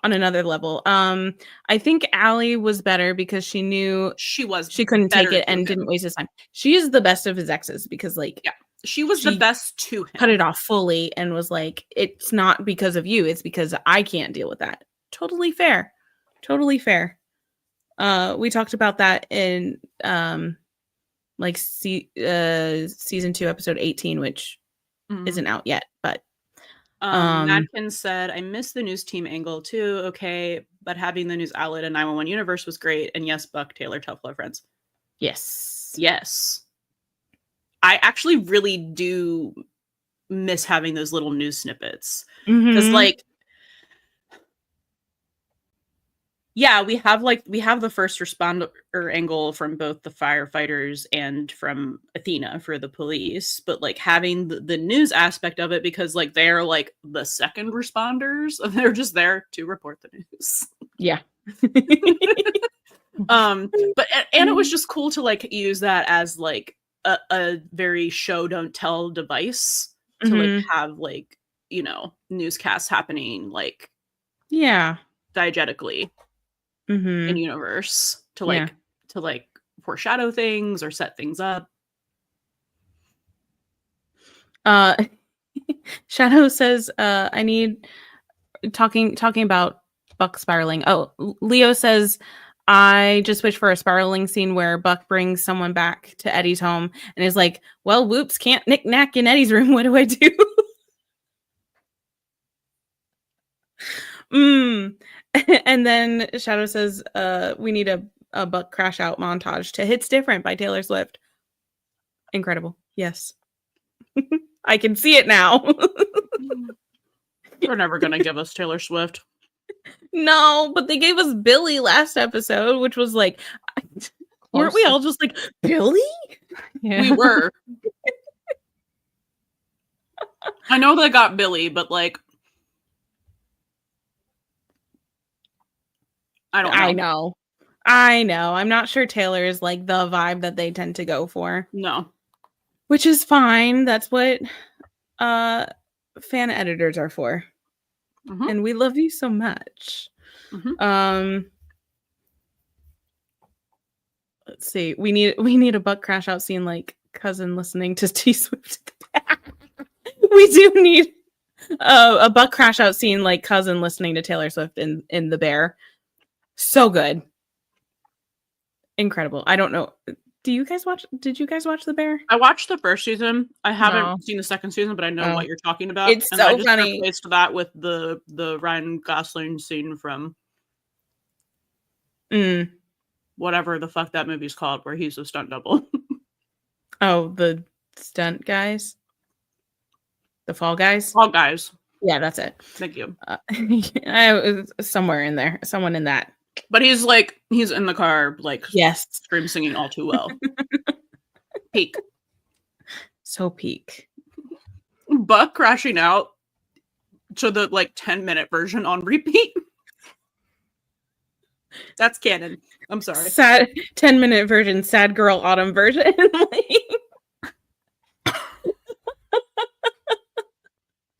on another level. I think Allie was better because she knew she couldn't take it and didn't waste his time. She is the best of his exes because like she was the best to him. Cut it off fully and was like, it's not because of you, it's because I can't deal with that. Totally fair. Totally fair. We talked about that in like season 2 episode 18, which isn't out yet, but Madkin said, I miss the news team angle too. Okay, but having the news outlet and 911 universe was great. And yes, Buck, Taylor, tough love friends. Yes. I actually really do miss having those little news snippets. Because like, yeah, we have the first responder angle from both the firefighters and from Athena for the police, but like having the news aspect of it because like they're like the second responders, they're just there to report the news. Yeah. But it was just cool to like use that as like a very show don't tell device to like have like, you know, newscasts happening like diegetically. In universe to like foreshadow things or set things up. Shadow says I need talking about Buck spiraling. Oh, Leo says I just wish for a spiraling scene where Buck brings someone back to Eddie's home and is like, well, whoops, can't knick-knack in Eddie's room. What do I do? And then Shadow says, we need a Buck crash out montage to Hits Different by Taylor Swift. Incredible. Yes. I can see it now. They're never going to give us Taylor Swift. No, but they gave us Billy last episode, which was like, weren't we all just like, Billy? Yeah. We were. I know they got Billy, but like, I don't know. I know. I'm not sure Taylor is like the vibe that they tend to go for. No. Which is fine. That's what fan editors are for. Mm-hmm. And we love you so much. Mm-hmm. Let's see. We need a Buck crash out scene like cousin listening to T Swift. We do need a Buck crash out scene like cousin listening to Taylor Swift in The Bear. So good. Incredible. I don't know. Did you guys watch The Bear? I watched the first season. I haven't seen the second season, but I know what you're talking about. It's and so I just funny. replaced that with the Ryan Gosling scene from whatever the fuck that movie's called, where he's a stunt double. Oh, the stunt guys? The Fall Guys? Fall Guys. Yeah, that's it. Thank you. I was somewhere in there. Someone in that. But he's in the car, like, yes, scream singing all too well. Peak. So peak. Buck crashing out to the 10-minute version on repeat. That's canon. I'm sorry. Sad 10-minute version, sad girl autumn version.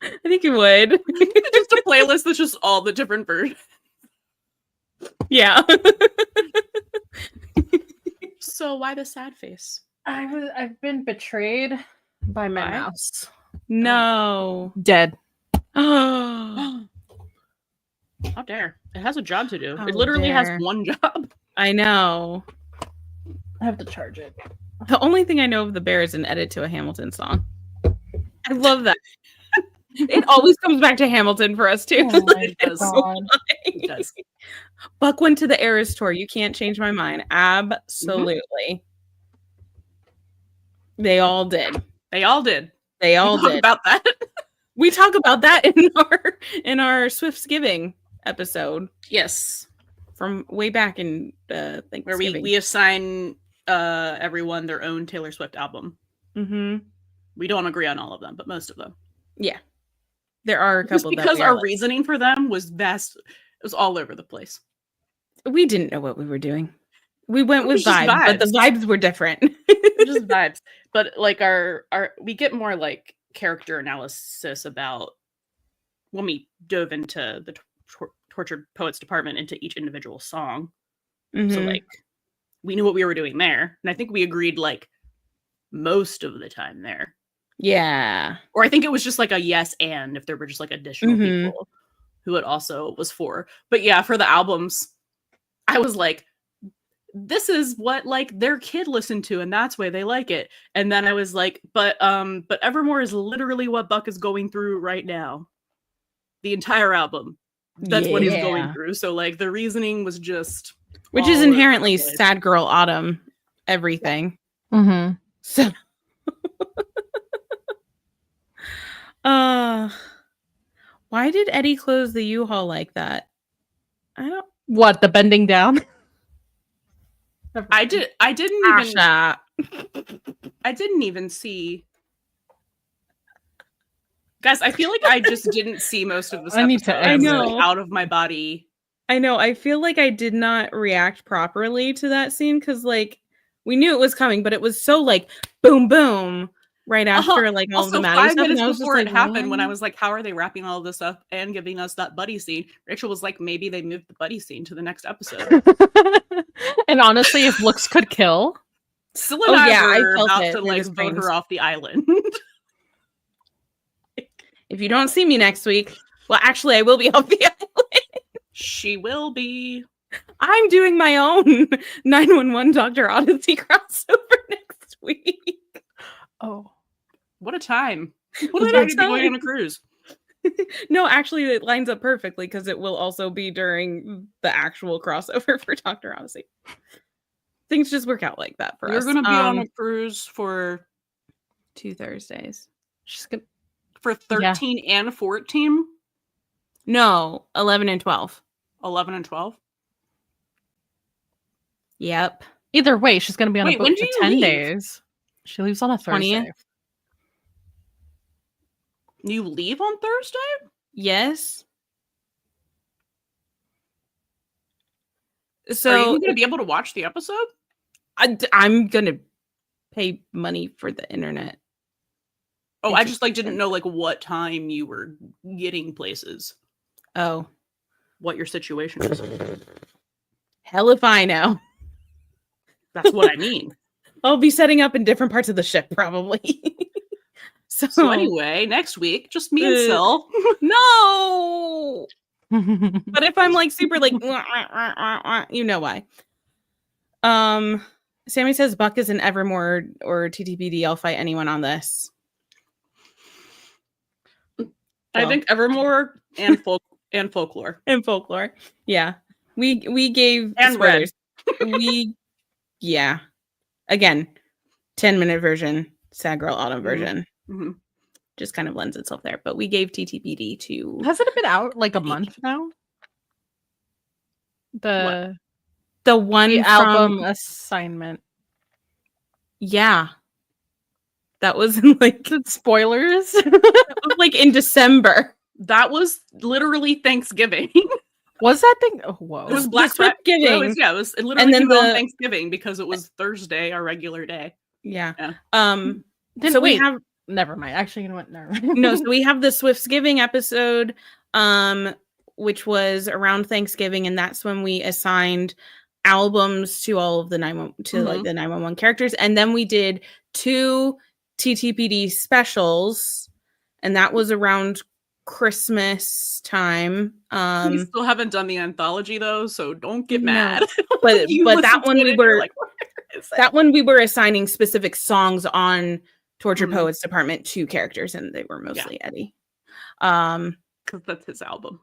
I think you would. Just a playlist that's just all the different versions. Yeah. So why the sad face? I've been betrayed by my mouse. No. Dead. Oh. How dare. It has a job to do. It literally has one job. I know. I have to charge it. The only thing I know of The Bear is an edit to a Hamilton song. I love that. It always comes back to Hamilton for us too. Oh my God. It does. Buck went to the Eras tour. You can't change my mind. Absolutely. They all did. They all did. They all Talk did. about that. We talk about that in our Swiftsgiving episode. Yes. From way back in Thanksgiving. Where we assign everyone their own Taylor Swift album. Mm-hmm. We don't agree on all of them, but most of them. Yeah. There are a couple just because our reasoning for them was vast. It was all over the place. We didn't know what we were doing. We went with vibes, but the vibes were different. Just vibes. But our we get more like character analysis about when we dove into the Tortured Poets department into each individual song. Mm-hmm. So we knew what we were doing there. And I think we agreed most of the time there. Yeah. Or I think it was just a yes and if there were just additional people who it also was for. But yeah, for the albums, I was like, this is what their kid listened to and that's why they like it. And then I was like, but Evermore is literally what Buck is going through right now. The entire album. That's what he's going through. So the reasoning was just which is inherently sad girl autumn everything. Mm-hmm. So why did Eddie close the U-Haul like that? What, the bending down? I didn't even see. Guys, I feel like I just didn't see most of this episode. I know. Out of my body. I know. I feel like I did not react properly to that scene because we knew it was coming, but it was so boom boom. Right after all the Maddie stuff. 5 minutes before it happened, when I was like, how are they wrapping all of this up and giving us that Buddy scene? Rachel was like, maybe they moved the Buddy scene to the next episode. And honestly, if looks could kill. Scylla and I were about to vote her off the island. If you don't see me next week, well, actually, I will be off the island. She will be. I'm doing my own 911 Dr. Odyssey crossover next week. Oh, What a time. What What a a time to be time. going on a cruise. No, actually, it lines up perfectly because it will also be during the actual crossover for Dr. Odyssey. Things just work out like that for You're us. going to be on a cruise for 2 Thursdays. she's gonna. 13 and 14? No, 11 and 12. 11 and 12? Yep. Either way, she's gonna be on Wait, a boat when for do you 10 leave? days. She leaves on a 20th? Thursday. You leave on Thursday? Yes. Are So you going to be able to watch the episode? I'm going to pay money for the internet. Oh, I just didn't know what time you were getting places. Oh. What your situation is. Hell if I know. That's what I mean. I'll be setting up in different parts of the ship, probably. So anyway, next week, just me and Sil. No! But if I'm super you know why. Sammy says Buck is an Evermore or TTPD. I'll fight anyone on this. I think Evermore and folklore. And folklore. Yeah. We gave and spoilers. Red. Yeah. Again, 10-minute version, Sad Girl Autumn version. Mm-hmm. Just kind of lends itself there. But we gave TTPD to. Hasn't it been out a month now? The one the from album assignment. Yeah. That was in spoilers. That was in December. That was literally Thanksgiving. Was that thing? Oh, whoa. It was Black Friday. It literally came out on Thanksgiving because it was Thursday, our regular day. Yeah. So we have. Never mind. Actually, you know what? Never mind. No, so we have the Swiftsgiving episode, which was around Thanksgiving, and that's when we assigned albums to all of the 911 characters, and then we did 2 TTPD specials, and that was around Christmas time. We still haven't done the anthology though, so don't get mad. But that one we were assigning specific songs on Torture Poets Department to characters, and they were mostly Eddie. Because that's his album.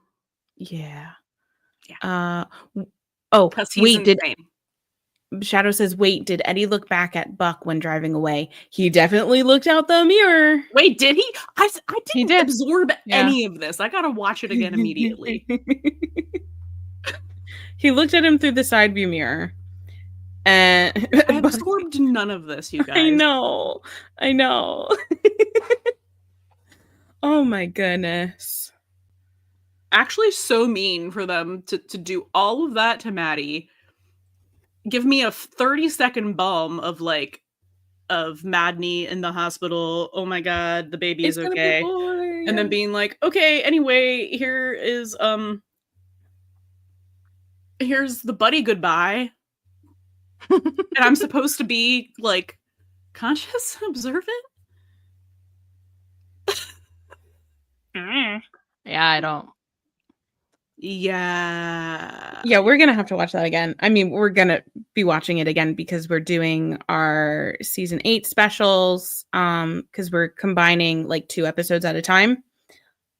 Yeah. Wait, Shadow says, wait, did Eddie look back at Buck when driving away? He definitely looked out the mirror. Wait, did he? I didn't absorb any of this. I gotta watch it again immediately. He looked at him through the side view mirror. And I absorbed none of this, you guys. I know. Oh my goodness. Actually, so mean for them to do all of that to Maddie. Give me a 30-second bum of Madney in the hospital. Oh my god, the baby is okay. And then being okay, anyway, here's the Buddie goodbye. And I'm supposed to be conscious and observant? Yeah, I don't. Yeah, we're gonna have to watch that again. I mean, we're gonna be watching it again because we're doing our season 8 specials, because we're combining 2 episodes at a time,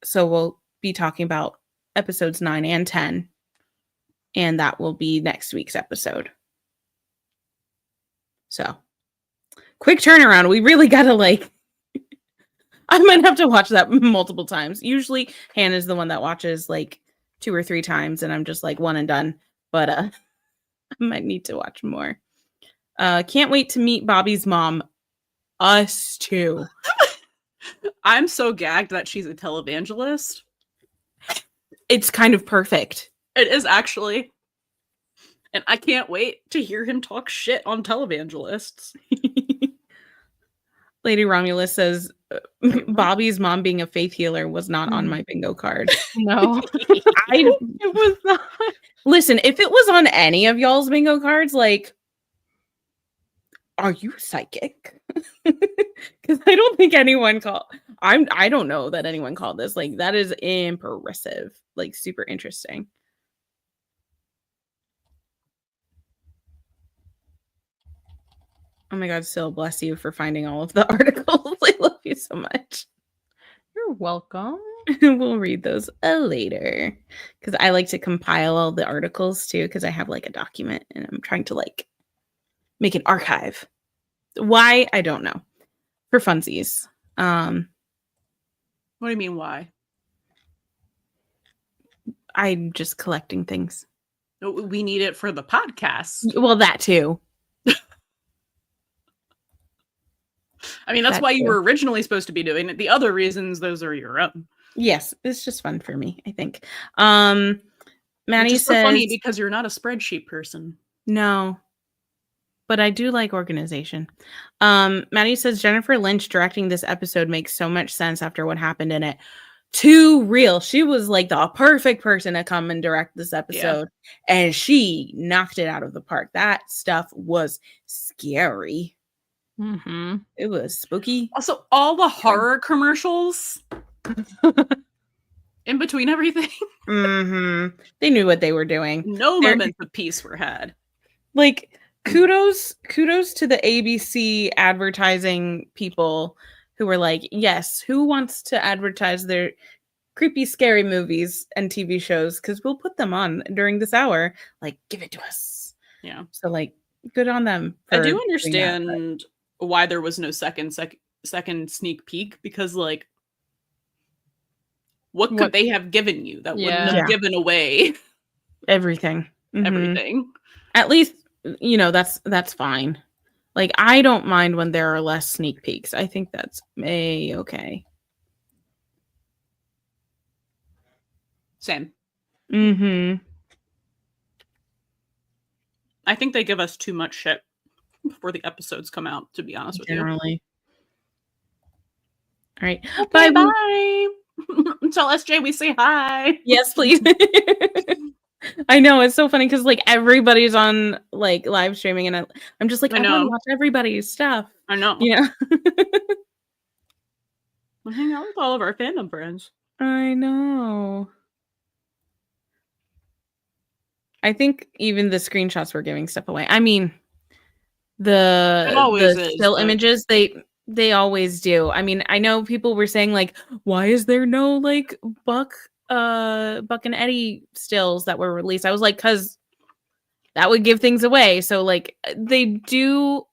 so we'll be talking about episodes 9 and 10, and that will be next week's episode. So quick turnaround. We really gotta I might have to watch that multiple times. Usually Hannah's the one that watches 2 or 3 times, and I'm just one and done. But I might need to watch more. Can't wait to meet Bobby's mom. Us too. I'm so gagged that she's a televangelist. It's kind of perfect. It is actually. And I can't wait to hear him talk shit on televangelists. Lady Romulus says, Bobby's mom being a faith healer was not on my bingo card. No. It was not. Listen, if it was on any of y'all's bingo cards, are you psychic? Because I don't think anyone called. I don't know that anyone called this. That is impressive. Super interesting. Oh my God, Syl, bless you for finding all of the articles. I love you so much. You're welcome. We'll read those later because I like to compile all the articles too because I have like a document and I'm trying to like make an archive. Why? I don't know. For funsies. What do you mean, why? I'm just collecting things. We need it for the podcast. Well, that too. I mean, that's why you were originally supposed to be doing it. The other reasons, those are your own. Yes, it's just fun for me, I think. Maddie says, so funny because you're not a spreadsheet person. No, but I do like organization. Maddie says Jennifer Lynch directing this episode makes so much sense after what happened in it. Too real. She was like the perfect person to come and direct this episode, and she knocked it out of the park. That stuff was scary. Mm-hmm. It was spooky. Also, all the horror commercials in between everything. Mm-hmm. They knew what they were doing. No moments of peace were had. Like, kudos to the ABC advertising people who were like, yes, who wants to advertise their creepy, scary movies and TV shows? Because we'll put them on during this hour. Like, give it to us. Yeah. So, like, good on them. I do understand why there was no second sneak peek, because like what could they have given you that wouldn't have given away everything? Mm-hmm. Everything. At least, you know, that's fine. Like, I don't mind when there are less sneak peeks. I think that's okay. Same. Mm-hmm. I think they give us too much shit before the episodes come out, to be honest with you. Generally. All right. Okay, bye. Tell SJ we say hi. Yes, please. I know, it's so funny because like everybody's on like live streaming and I'm just like, I want to watch everybody's stuff. I know. Yeah. We'll hang out with all of our fandom friends. I know. I think even the screenshots were giving stuff away. I mean, the still images, they always do. I mean, I know people were saying like, why is there no like Buck and Eddie stills that were released? I was like, because that would give things away. So like they do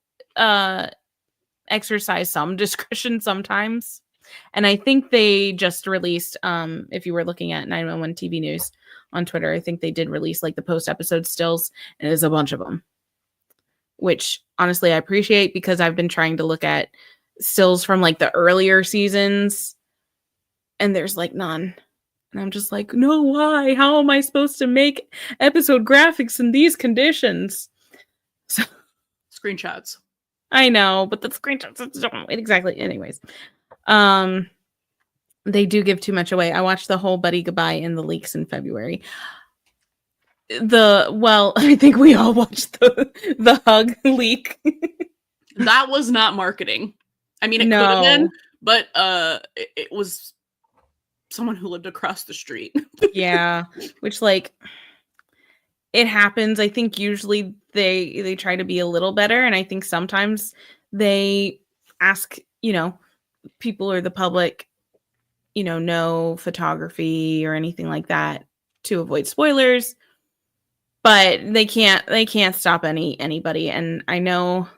exercise some discretion sometimes. And I think they just released, if you were looking at 911 TV News on Twitter, I think they did release like the post-episode stills, and there's a bunch of them, which honestly I appreciate because I've been trying to look at stills from like the earlier seasons, and there's like none. And I'm just like, no, why? How am I supposed to make episode graphics in these conditions? So, screenshots. I know, but the screenshots exactly. Anyways. They do give too much away. I watched the whole Buddie Goodbye in the leaks in February. I think we all watched the hug leak. That was not marketing. I mean, it could have been, but it was someone who lived across the street. Yeah, which like it happens. I think usually they try to be a little better, and I think sometimes they ask, you know, people or the public, you know, no photography or anything like that to avoid spoilers, but they can't stop anybody. And I know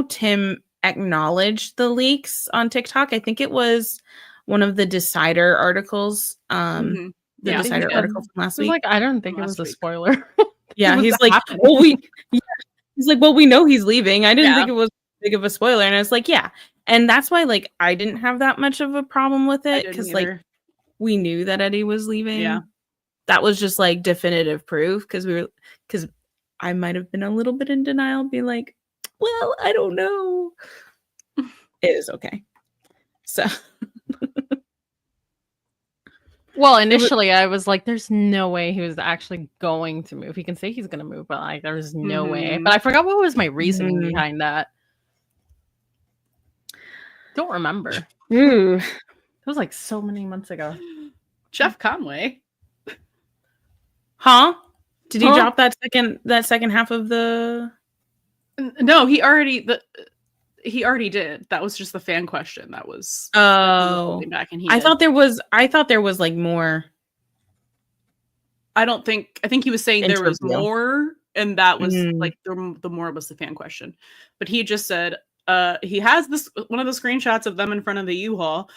Tim acknowledged the leaks on TikTok. I think it was one of the Decider articles, the Decider article from last week. Like, I don't think it was a spoiler. Yeah, he's like, he's like, well, we know he's leaving. I didn't think it was big of a spoiler, and I was like, yeah. And that's why, like, I didn't have that much of a problem with it because, like, we knew that Eddie was leaving. Yeah, that was just like definitive proof because I might have been a little bit in denial, being like, well, I don't know. It is okay. So, well, initially I was like, there's no way he was actually going to move. He can say he's going to move, but like, there's no way. But I forgot what was my reasoning behind that. Don't remember. Ooh. It was like so many months ago. Jeff Conway. Huh? Did he drop that second half of the No, he already did. That was just the fan question. That was back, and I thought there was like more. I think he was saying there was more, and that was like the more was the fan question. But he just said he has this one of the screenshots of them in front of the U-Haul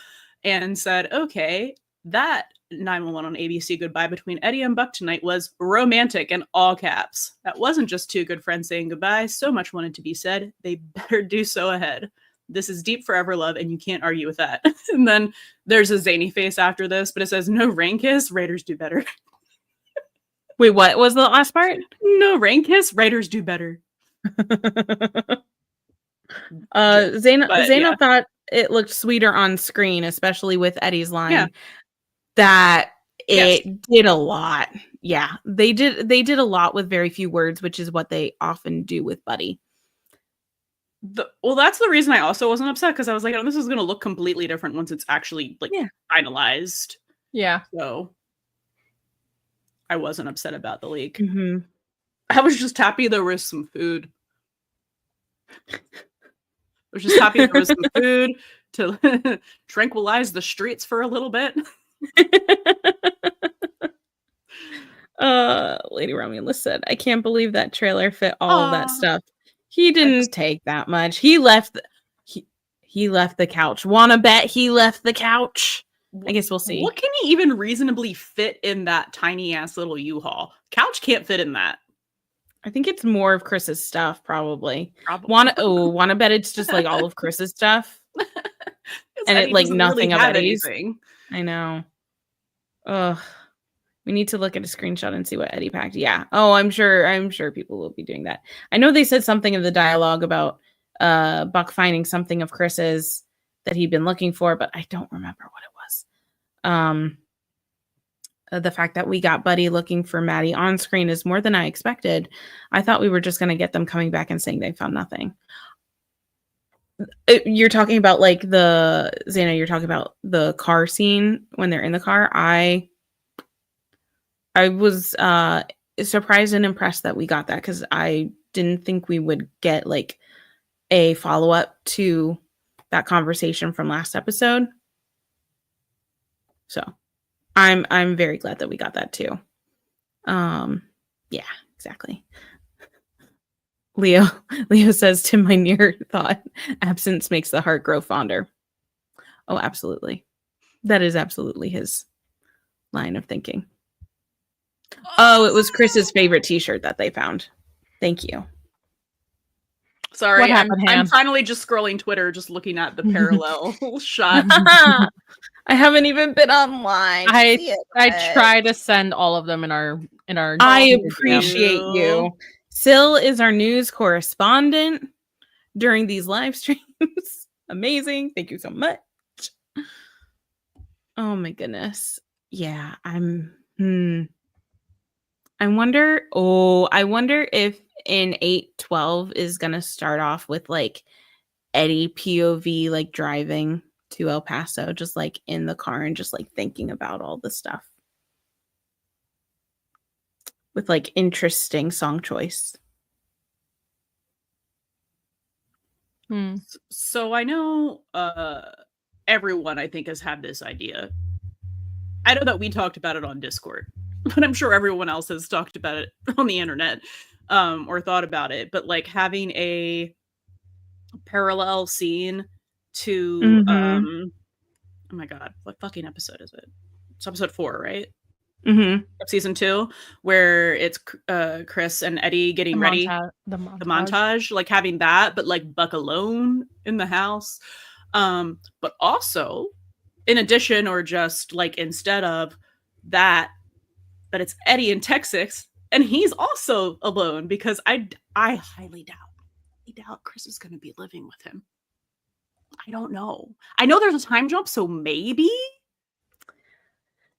and said, okay, that 911 on ABC goodbye between Eddie and Buck tonight was romantic in all caps. That wasn't just two good friends saying goodbye. So much wanted to be said. They better do so ahead. This is deep forever love, and you can't argue with that. And then there's a zany face after this, but it says, no rain kiss, Raiders do better. Wait, what was the last part? No rain kiss, Raiders do better. Zaina thought it looked sweeter on screen, especially with Eddie's line that it did a lot. Yeah, they did a lot with very few words, which is what they often do with Buddy. Well, that's the reason I also wasn't upset, because I was like, oh, this is going to look completely different once it's actually like finalized. Yeah. So I wasn't upset about the leak. Mm-hmm. I was just happy there was some food. I was just happy there was some food to tranquilize the streets for a little bit. Lady Romulus said, I can't believe that trailer fit all of that stuff. He didn't take that much. He left the couch. Wanna bet he left the couch? I guess we'll see. What can he even reasonably fit in that tiny ass little U-Haul? Couch can't fit in that. I think it's more of Chris's stuff, probably. Wanna bet it's just like all of Chris's stuff. And it like nothing really of Eddie's. Anything. I know. Ugh. We need to look at a screenshot and see what Eddie packed. Yeah. Oh, I'm sure people will be doing that. I know they said something in the dialogue about Buck finding something of Chris's that he'd been looking for, but I don't remember what it was. The fact that we got Buddy looking for Maddie on screen is more than I expected. I thought we were just going to get them coming back and saying they found nothing. You're talking about like you're talking about the car scene when they're in the car. I was surprised and impressed that we got that, because I didn't think we would get like a follow-up to that conversation from last episode. So I'm very glad that we got that too. Yeah, exactly. Leo says, to my near thought, absence makes the heart grow fonder. Oh, absolutely. That is absolutely his line of thinking. Oh, it was Chris's favorite t-shirt that they found. Thank you. Sorry, I'm finally just scrolling Twitter, just looking at the parallel shot. I haven't even been online. I try to send all of them in our. I appreciate you. Sil is our news correspondent during these live streams. Amazing. Thank you so much. Oh my goodness. Yeah, I wonder if in 8/12 is gonna start off with like Eddie POV like driving to El Paso, just like in the car and just like thinking about all the stuff with like interesting song choice. So I know everyone I think has had this idea. I know that we talked about it on Discord, but I'm sure everyone else has talked about it on the internet or thought about it. But like having a parallel scene to oh my god, what fucking episode is it? It's episode 4, right? Of season 2, where it's Chris and Eddie getting ready. The montage, like having that, but like Buck alone in the house. But also, in addition, or just like instead of that it's Eddie in Texas and he's also alone, because I highly doubt Chris is going to be living with him. I don't know. I know there's a time jump, so maybe.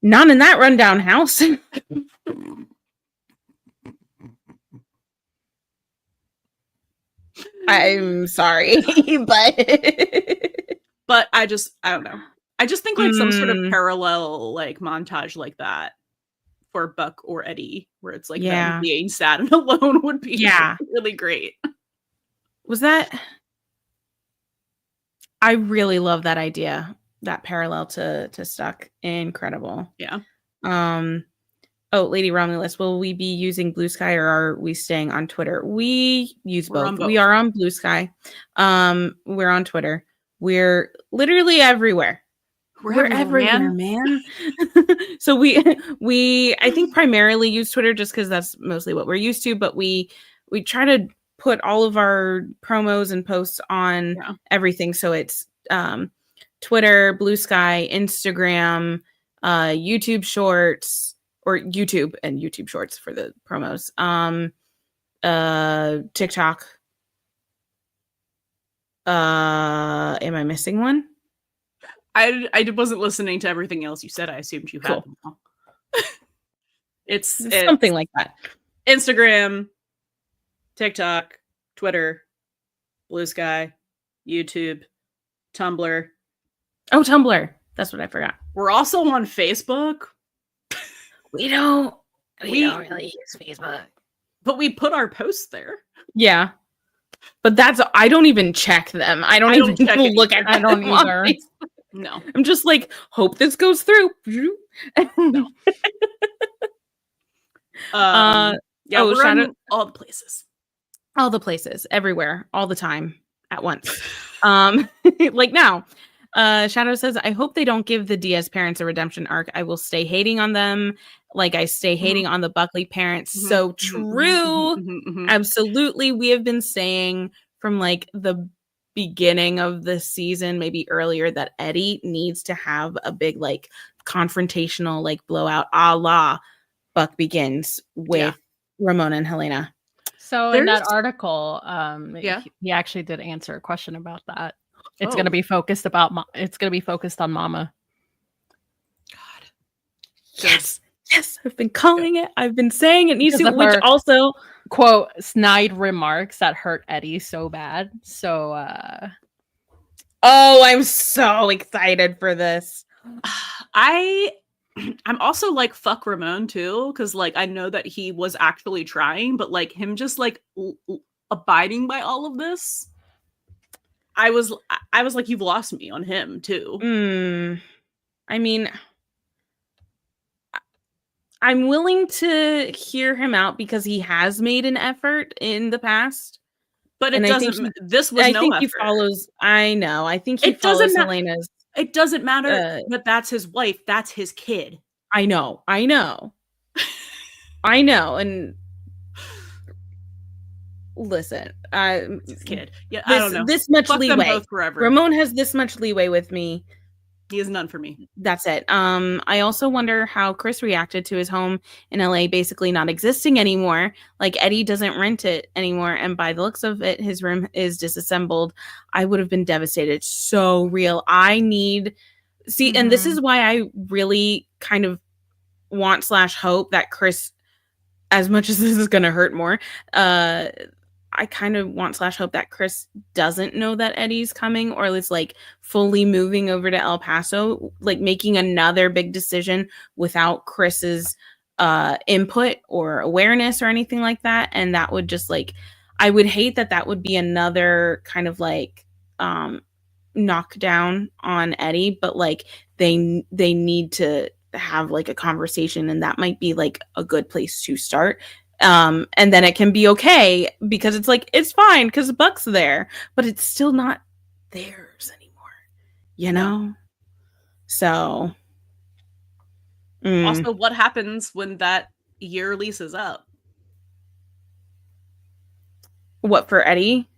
Not in that rundown house. I'm sorry, but I don't know. I just think like some sort of parallel like montage like that for Buck or Eddie, where it's like them being sad and alone would be really great. Was that? I really love that idea. That parallel to Stuck. Incredible. Yeah. Oh, Lady Romulus, will we be using Blue Sky or are we staying on Twitter? We use both. We are on Blue Sky. We're on Twitter. We're literally everywhere. We're everywhere, man. So we I think primarily use Twitter just because that's mostly what we're used to, but we try to put all of our promos and posts on everything. So it's Twitter, Blue Sky, Instagram, YouTube Shorts, or YouTube and YouTube Shorts for the promos. TikTok. Am I missing one? I wasn't listening to everything else you said. I assumed you had them all. It's something like that. Instagram, TikTok, Twitter, Blue Sky, YouTube, Tumblr. Oh, Tumblr. That's what I forgot. We're also on Facebook. We don't really use Facebook. But we put our posts there. Yeah. But I don't even check them. I don't even look at them. I don't either. No. I'm just like, hope this goes through. No. Yeah, we're on all the places. All the places, everywhere, all the time, at once. Like now. Shadow says, I hope they don't give the Diaz parents a redemption arc. I will stay hating on them like I stay hating on the Buckley parents. So true. Absolutely. We have been saying from like the beginning of the season, maybe earlier, that Eddie needs to have a big like confrontational like blowout a la Buck Begins with Ramona and Helena. So in that article, he actually did answer a question about that. It's going to be focused on Mama. God. Yes, I've been calling it. I've been saying it needs to, which also, quote, snide remarks that hurt Eddie so bad. So, I'm so excited for this. I'm also like, fuck Ramon too, because like I know that he was actually trying, but like him just like abiding by all of this. I was like, you've lost me on him too. I mean, I'm willing to hear him out because he has made an effort in the past. But it doesn't. This was no effort. He follows. I know. I think he follows Elena's. It doesn't matter that that's his wife. That's his kid. I know. And listen, his kid. Yeah, I don't know. This much leeway. Ramon has this much leeway with me. He has none for me. That's it. I also wonder how Chris reacted to his home in LA basically not existing anymore. Like Eddie doesn't rent it anymore, and by the looks of it, his room is disassembled. I would have been devastated. So real. I need and this is why I really kind of want / hope that Chris, as much as this is going to hurt more, I kind of want / hope that Chris doesn't know that Eddie's coming, or is like fully moving over to El Paso, like making another big decision without Chris's input or awareness or anything like that. And that would just like, I would hate that would be another kind of like knockdown on Eddie, but like they need to have like a conversation, and that might be like a good place to start. And then it can be okay because it's like, it's fine because Buck's there, but it's still not theirs anymore, you know? So. Also, what happens when that year lease is up? What, for Eddie?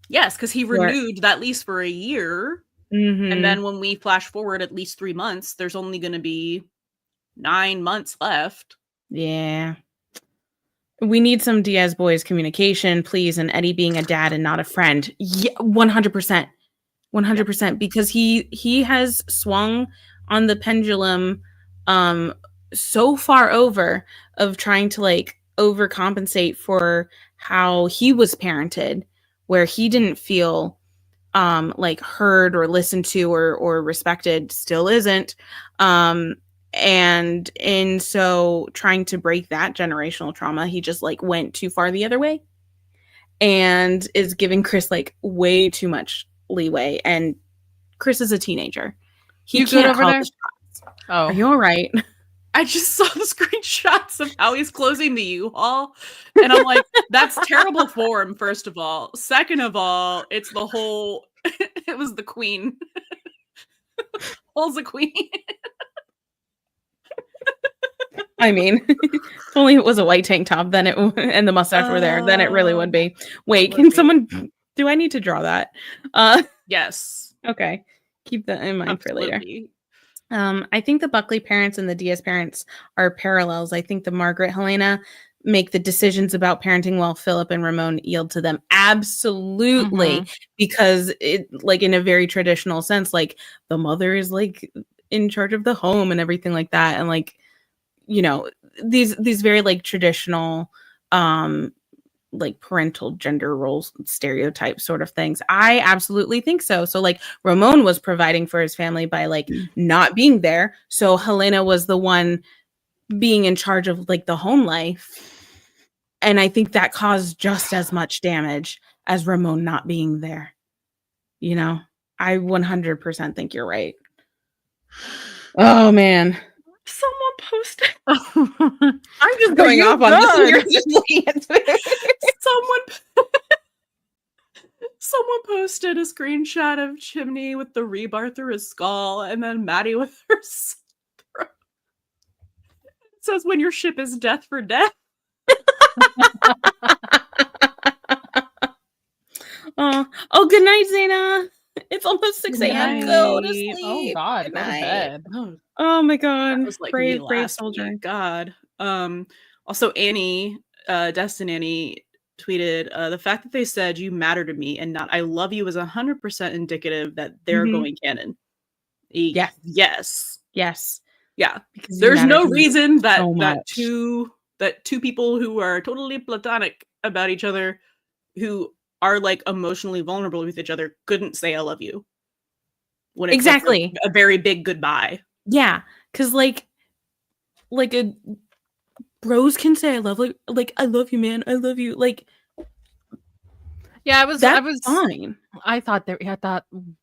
Yes, because he renewed that lease for a year. And then when we flash forward at least 3 months, there's only going to be 9 months left. Yeah. We need some Diaz boys communication, please, and Eddie being a dad and not a friend. Yeah, 100%. 100%. Because he has swung on the pendulum so far over of trying to like overcompensate for how he was parented, where he didn't feel like heard or listened to or respected, still isn't. And in so trying to break that generational trauma, he just like went too far the other way. and is giving Chris like way too much leeway. And Chris is a teenager. He can't call the shots. Oh, are you all right? I just saw the screenshots of how he's closing the U-Haul, and I'm like, that's terrible form, first of all. Second of all, it's the whole, it was the queen. Paul's a queen. I mean, if only it was a white tank top, then and the mustache were there, then it really would be. Wait, can someone, do I need to draw that? Yes. Okay. Keep that in mind Absolutely. for later. I think the Buckley parents and the Diaz parents are parallels. I think the Margaret Helena make the decisions about parenting while Philip and Ramon yield to them. Absolutely. Because it, like, in a very traditional sense, like the mother is like in charge of the home and everything like that. And like, you know, these very like traditional like parental gender roles, stereotype sort of things. I absolutely think so. So like Ramon was providing for his family by like not being there. So Helena was the one being in charge of like the home life. And I think that caused just as much damage as Ramon not being there. You know, I 100% think you're right. Oh man. Someone posted. I'm just going off on this and you're just looking at it. Someone posted a screenshot of Chimney with the rebar through his skull, and then Maddie with her throat. It says, when your ship is death for death. Oh, good night, Zaina. It's almost 6 a.m. Go to sleep. Oh God, go to bed. Oh my God. That was like brave soldier. Week. God. Also Annie, Destin Annie tweeted, the fact that they said you matter to me and not I love you is 100% indicative that they're going canon. Yes. Yes. Yeah. Because there's no reason that two people who are totally platonic about each other, who are like emotionally vulnerable with each other, couldn't say I love you. When it's like a very big goodbye. Yeah. Cause like bros can say I love like I love you, man. I love you. Like, yeah, I was fine. I thought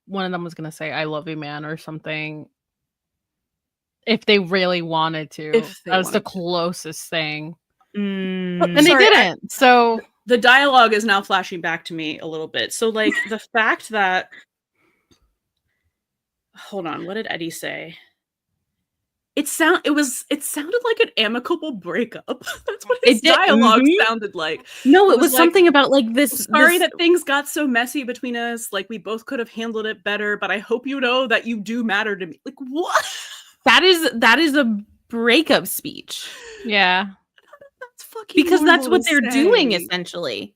one of them was gonna say I love you, man, or something. If they really wanted to. That was the closest thing. And they didn't. So the dialogue is now flashing back to me a little bit. So like the fact that hold on, what did Eddie say? It sounded like an amicable breakup. That's what his dialogue sounded like. No, it was like, something about like this. Sorry that things got so messy between us. Like we both could have handled it better, but I hope you know that you do matter to me. Like what? That is a breakup speech. Yeah. That's fucking because that's what they're doing essentially.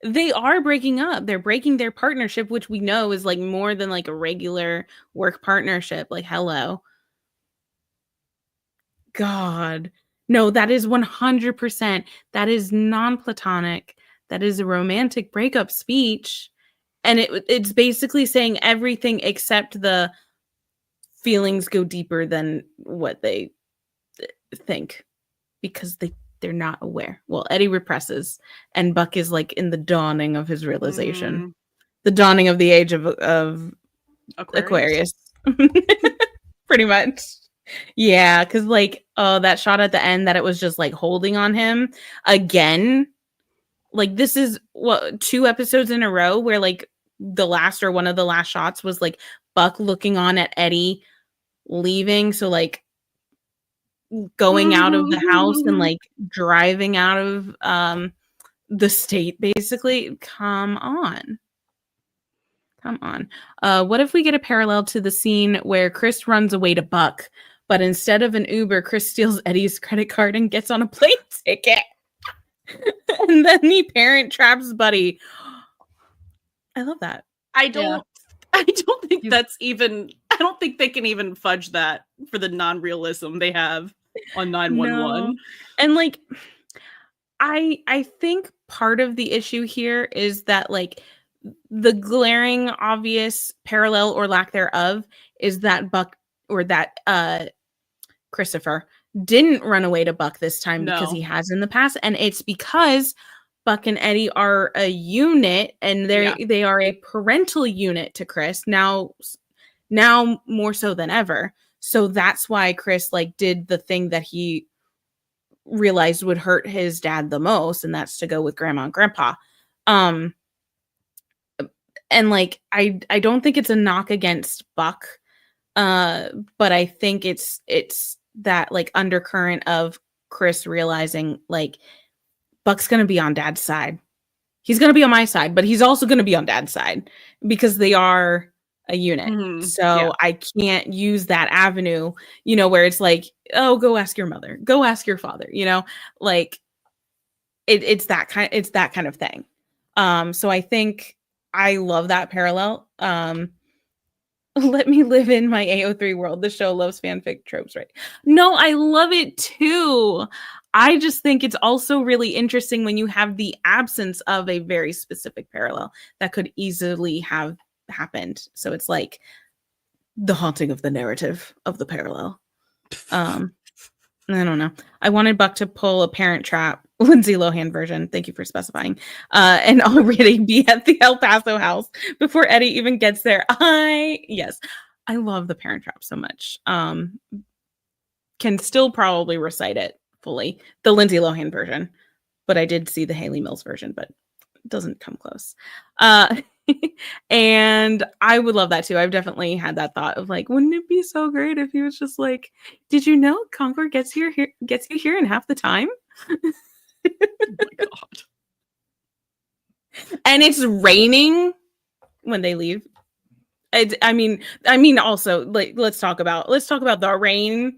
They are breaking up. They're breaking their partnership, which we know is like more than like a regular work partnership. Like, hello. God. No, that is 100%. That is non-platonic. That is a romantic breakup speech. And it's basically saying everything except the feelings go deeper than what they think because they're not aware. Well, Eddie represses and Buck is like in the dawning of his realization. The dawning of the age of Aquarius. Pretty much. Yeah, because like that shot at the end that it was just like holding on him again. Like this is what 2 episodes in a row where like the last or one of the last shots was like Buck looking on at Eddie leaving. So like going out of the house and like driving out of the state basically. Come on. What if we get a parallel to the scene where Chris runs away to Buck, but instead of an Uber, Chris steals Eddie's credit card and gets on a plane ticket? And then the parent traps Buddie. I love that. I don't think that's even. I don't think they can even fudge that for the non-realism they have on 911. No. And like, I think part of the issue here is that like the glaring obvious parallel or lack thereof is that Buck or that Christopher didn't run away to Buck this time because he has in the past, and it's because Buck and Eddie are a unit, and they are a parental unit to Chris now more so than ever. So that's why Chris like did the thing that he realized would hurt his dad the most, and that's to go with grandma and grandpa. And like I don't think it's a knock against Buck, but I think it's that like undercurrent of Chris realizing like Buck's gonna be on dad's side. He's gonna be on my side, but he's also gonna be on dad's side because they are a unit. So I can't use that avenue, you know, where it's like, oh, go ask your mother, go ask your father, you know, like it's that kind of thing. So I think I love that parallel. Let me live in my AO3 world. The show loves fanfic tropes, right? No, I love it too. I just think it's also really interesting when you have the absence of a very specific parallel that could easily have happened. So it's like the haunting of the narrative of the parallel. I don't know. I wanted Buck to pull a Parent Trap, Lindsay Lohan version. Thank you for specifying. And already be at the El Paso house before Eddie even gets there. Yes, I love the Parent Trap so much. Can still probably recite it fully, the Lindsay Lohan version, but I did see the Haley Mills version, but it doesn't come close. And I would love that too. I've definitely had that thought of like, wouldn't it be so great if he was just like, did you know Concord gets you here in half the time? Oh my God. And it's raining when they leave. I mean also like let's talk about the rain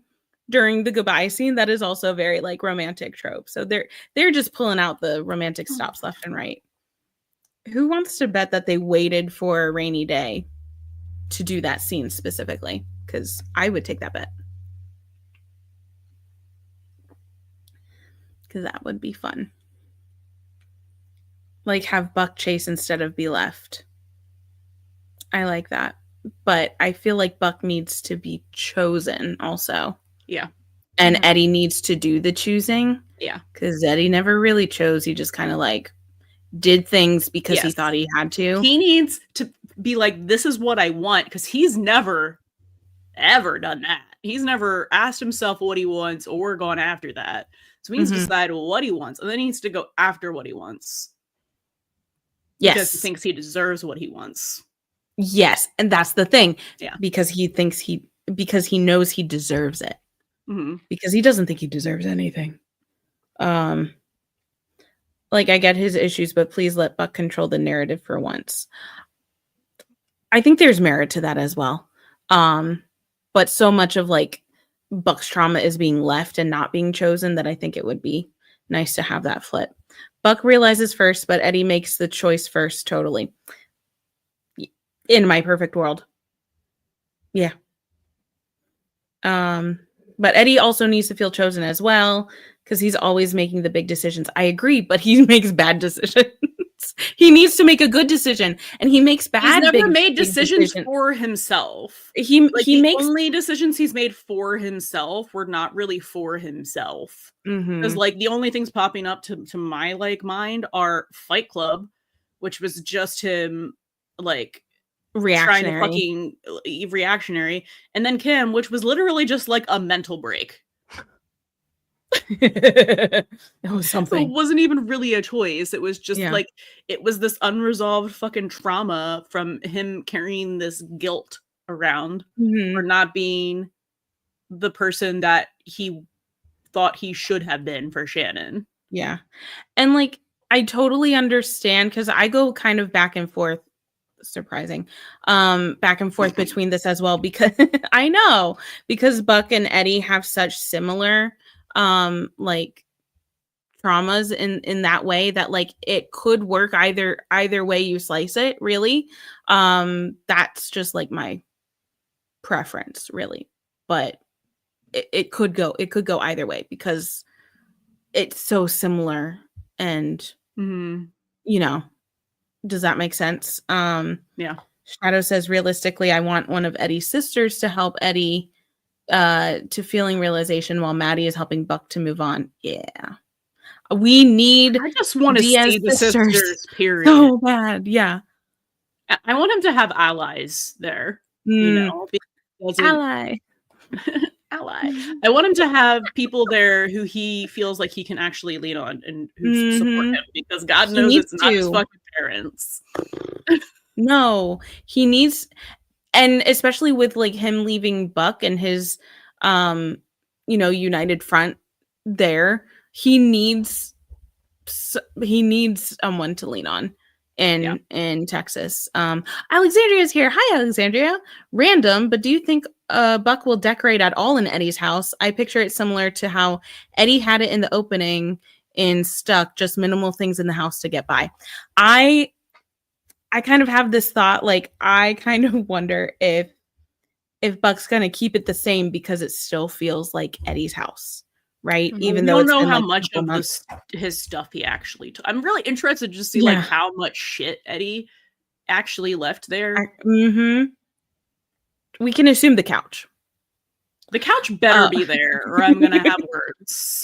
during the goodbye scene. That is also very like romantic trope. So they're just pulling out the romantic stops left and right. Who wants to bet that they waited for a rainy day to do that scene specifically? Because I would take that bet. Because that would be fun. Like have Buck chase instead of be left. I like that. But I feel like Buck needs to be chosen also. Yeah. And Eddie needs to do the choosing. Yeah. Because Eddie never really chose. He just kind of like did things because he thought he had to. He needs to be like, this is what I want, because he's never ever done that. He's never asked himself what he wants or gone after that. So he needs to decide what he wants, and then he needs to go after what he wants. Yes. Because he thinks he deserves what he wants. Yes, and that's the thing. Yeah. Because he knows he deserves it. Because he doesn't think he deserves anything. Like, I get his issues, but please let Buck control the narrative for once. I think there's merit to that as well. But so much of, like, Buck's trauma is being left and not being chosen that I think it would be nice to have that flip. Buck realizes first, but Eddie makes the choice first, totally. In my perfect world. Yeah. But Eddie also needs to feel chosen as well, because he's always making the big decisions. I agree, but he makes bad decisions. He needs to make a good decision, and he makes bad. He's never made decisions for himself. He makes only decisions he's made for himself were not really for himself. Because like the only things popping up to my like mind are Fight Club, which was just him like trying to fucking reactionary, and then Kim, which was literally just like a mental break. It was something. So it wasn't even really a choice. It was just like, it was this unresolved fucking trauma from him carrying this guilt around for not being the person that he thought he should have been for Shannon. Yeah. And like, I totally understand, because I go kind of back and forth, surprising, back and forth between this as well, because I know, because Buck and Eddie have such similar like traumas in that way that like it could work either way you slice it, really. That's just like my preference, really, but it could go either way because it's so similar. And you know, does that make sense? Yeah. Shadow says, realistically, I want one of Eddie's sisters to help Eddie to feeling realization while Maddie is helping Buck to move on. Yeah. We need I just want to Diaz see the sisters sisters, period. so bad. Yeah. I want him to have allies there, you know. Ally. Ally. I want him to have people there who he feels like he can actually lean on and who support him, because God knows it's not his fucking parents. No, he needs, and especially with like him leaving Buck and his united front there, he needs someone to lean on in Texas. Alexandria's here. Hi, Alexandria. Random, but do you think Buck will decorate at all in Eddie's house? I picture it similar to how Eddie had it in the opening in Stuck, just minimal things in the house to get by. I kind of have this thought, like, I kind of wonder if Buck's gonna keep it the same because it still feels like Eddie's house. Right, even though it's know been, how like, much of his stuff he actually took. I'm really interested to see like how much shit Eddie actually left there. We can assume the couch. The couch better be there, or I'm gonna have words.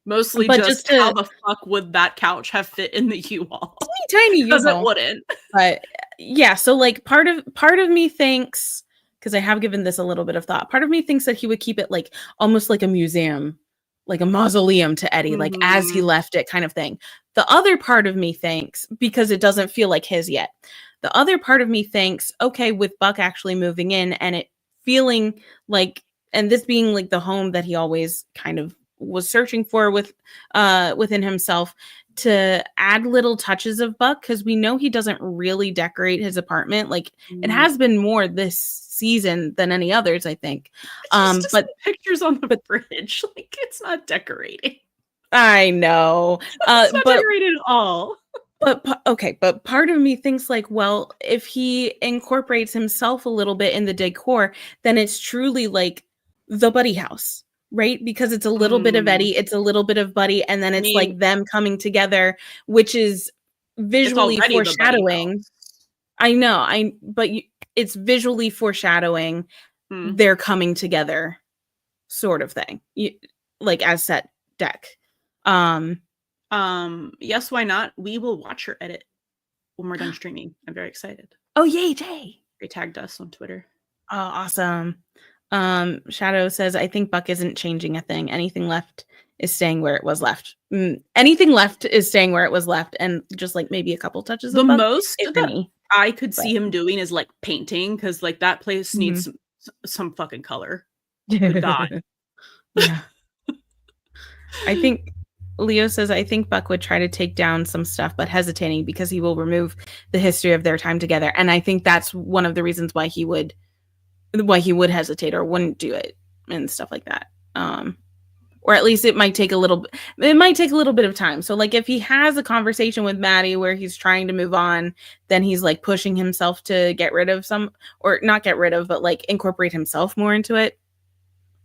Mostly, but just how the fuck would that couch have fit in the U-Haul? Tiny U-Haul. Because it wouldn't. But yeah, so like part of me thinks, because I have given this a little bit of thought, part of me thinks that he would keep it like almost like a museum, like a mausoleum to Eddie, like as he left it, kind of thing. The other part of me thinks, because it doesn't feel like his yet, the other part of me thinks, okay, with Buck actually moving in and it feeling like, and this being like the home that he always kind of was searching for within himself, to add little touches of Buck, because we know he doesn't really decorate his apartment. Like it has been more this season than any others, I think. But pictures on the bridge, like it's not decorating. I know. It's not decorated at all. But part of me thinks like, well, if he incorporates himself a little bit in the decor, then it's truly like the Buddy house. Right? Because it's a little bit of Eddie, it's a little bit of Buddy, and then it's like them coming together, which is visually foreshadowing. I know, it's visually foreshadowing they're coming together, sort of thing. Like as set deck. Yes, why not? We will watch her edit when we're done streaming. I'm very excited. Oh yay, Jay! They tagged us on Twitter. Oh, awesome. Shadow says, I think Buck isn't changing a thing. Anything left is staying where it was left. Anything left is staying where it was left, and just like maybe a couple touches of Buck, most that I could see him doing is like painting, because like that place needs some fucking color. Good God. Yeah. I think Leo says, I think Buck would try to take down some stuff, but hesitating because he will remove the history of their time together. And I think that's one of the reasons why he would hesitate or wouldn't do it and stuff like that. Or at least it might take a little bit of time. So like if he has a conversation with Maddie where he's trying to move on, then he's like pushing himself to get rid of some, or not get rid of, but like incorporate himself more into it.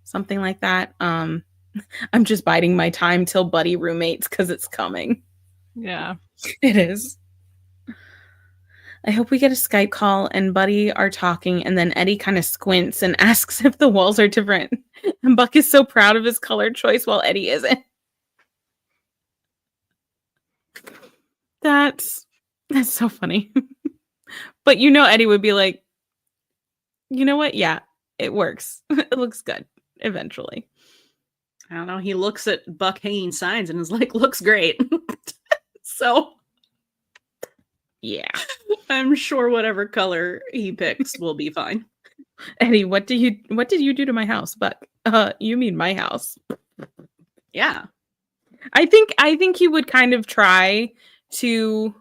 Something like that. I'm just biding my time till Buddy roommates because it's coming. Yeah, it is. I hope we get a Skype call and Buddy are talking, and then Eddie kind of squints and asks if the walls are different. And Buck is so proud of his color choice while Eddie isn't. That's so funny. But Eddie would be like, you know what? Yeah, it works. It looks good eventually. I don't know. He looks at Buck hanging signs and is like, looks great. So yeah, I'm sure whatever color he picks will be fine. Eddie, what did you do to my house, Buck? You mean my house? Yeah. I think he would kind of try to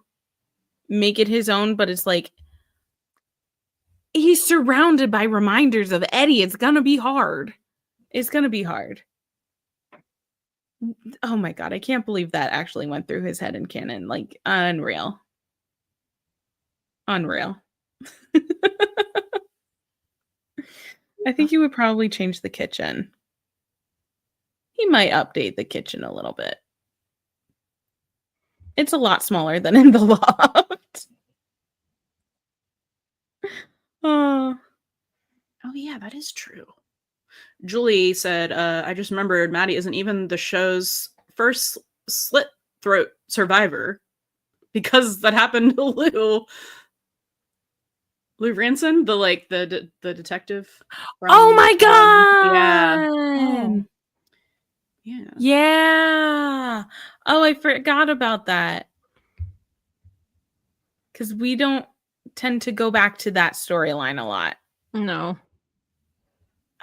make it his own, but it's like he's surrounded by reminders of Eddie. It's gonna be hard. It's gonna be hard. Oh my God, I can't believe that actually went through his head in canon. Like, unreal. Unreal. I think he would probably change the kitchen. He might update the kitchen a little bit. It's a lot smaller than in the loft. Oh yeah, that is true. Julie said, I just remembered Maddie isn't even the show's first slit throat survivor because that happened to Lou Ranson, the detective. Oh my god! Yeah. Oh. Yeah. Yeah. Oh, I forgot about that. Because we don't tend to go back to that storyline a lot. No.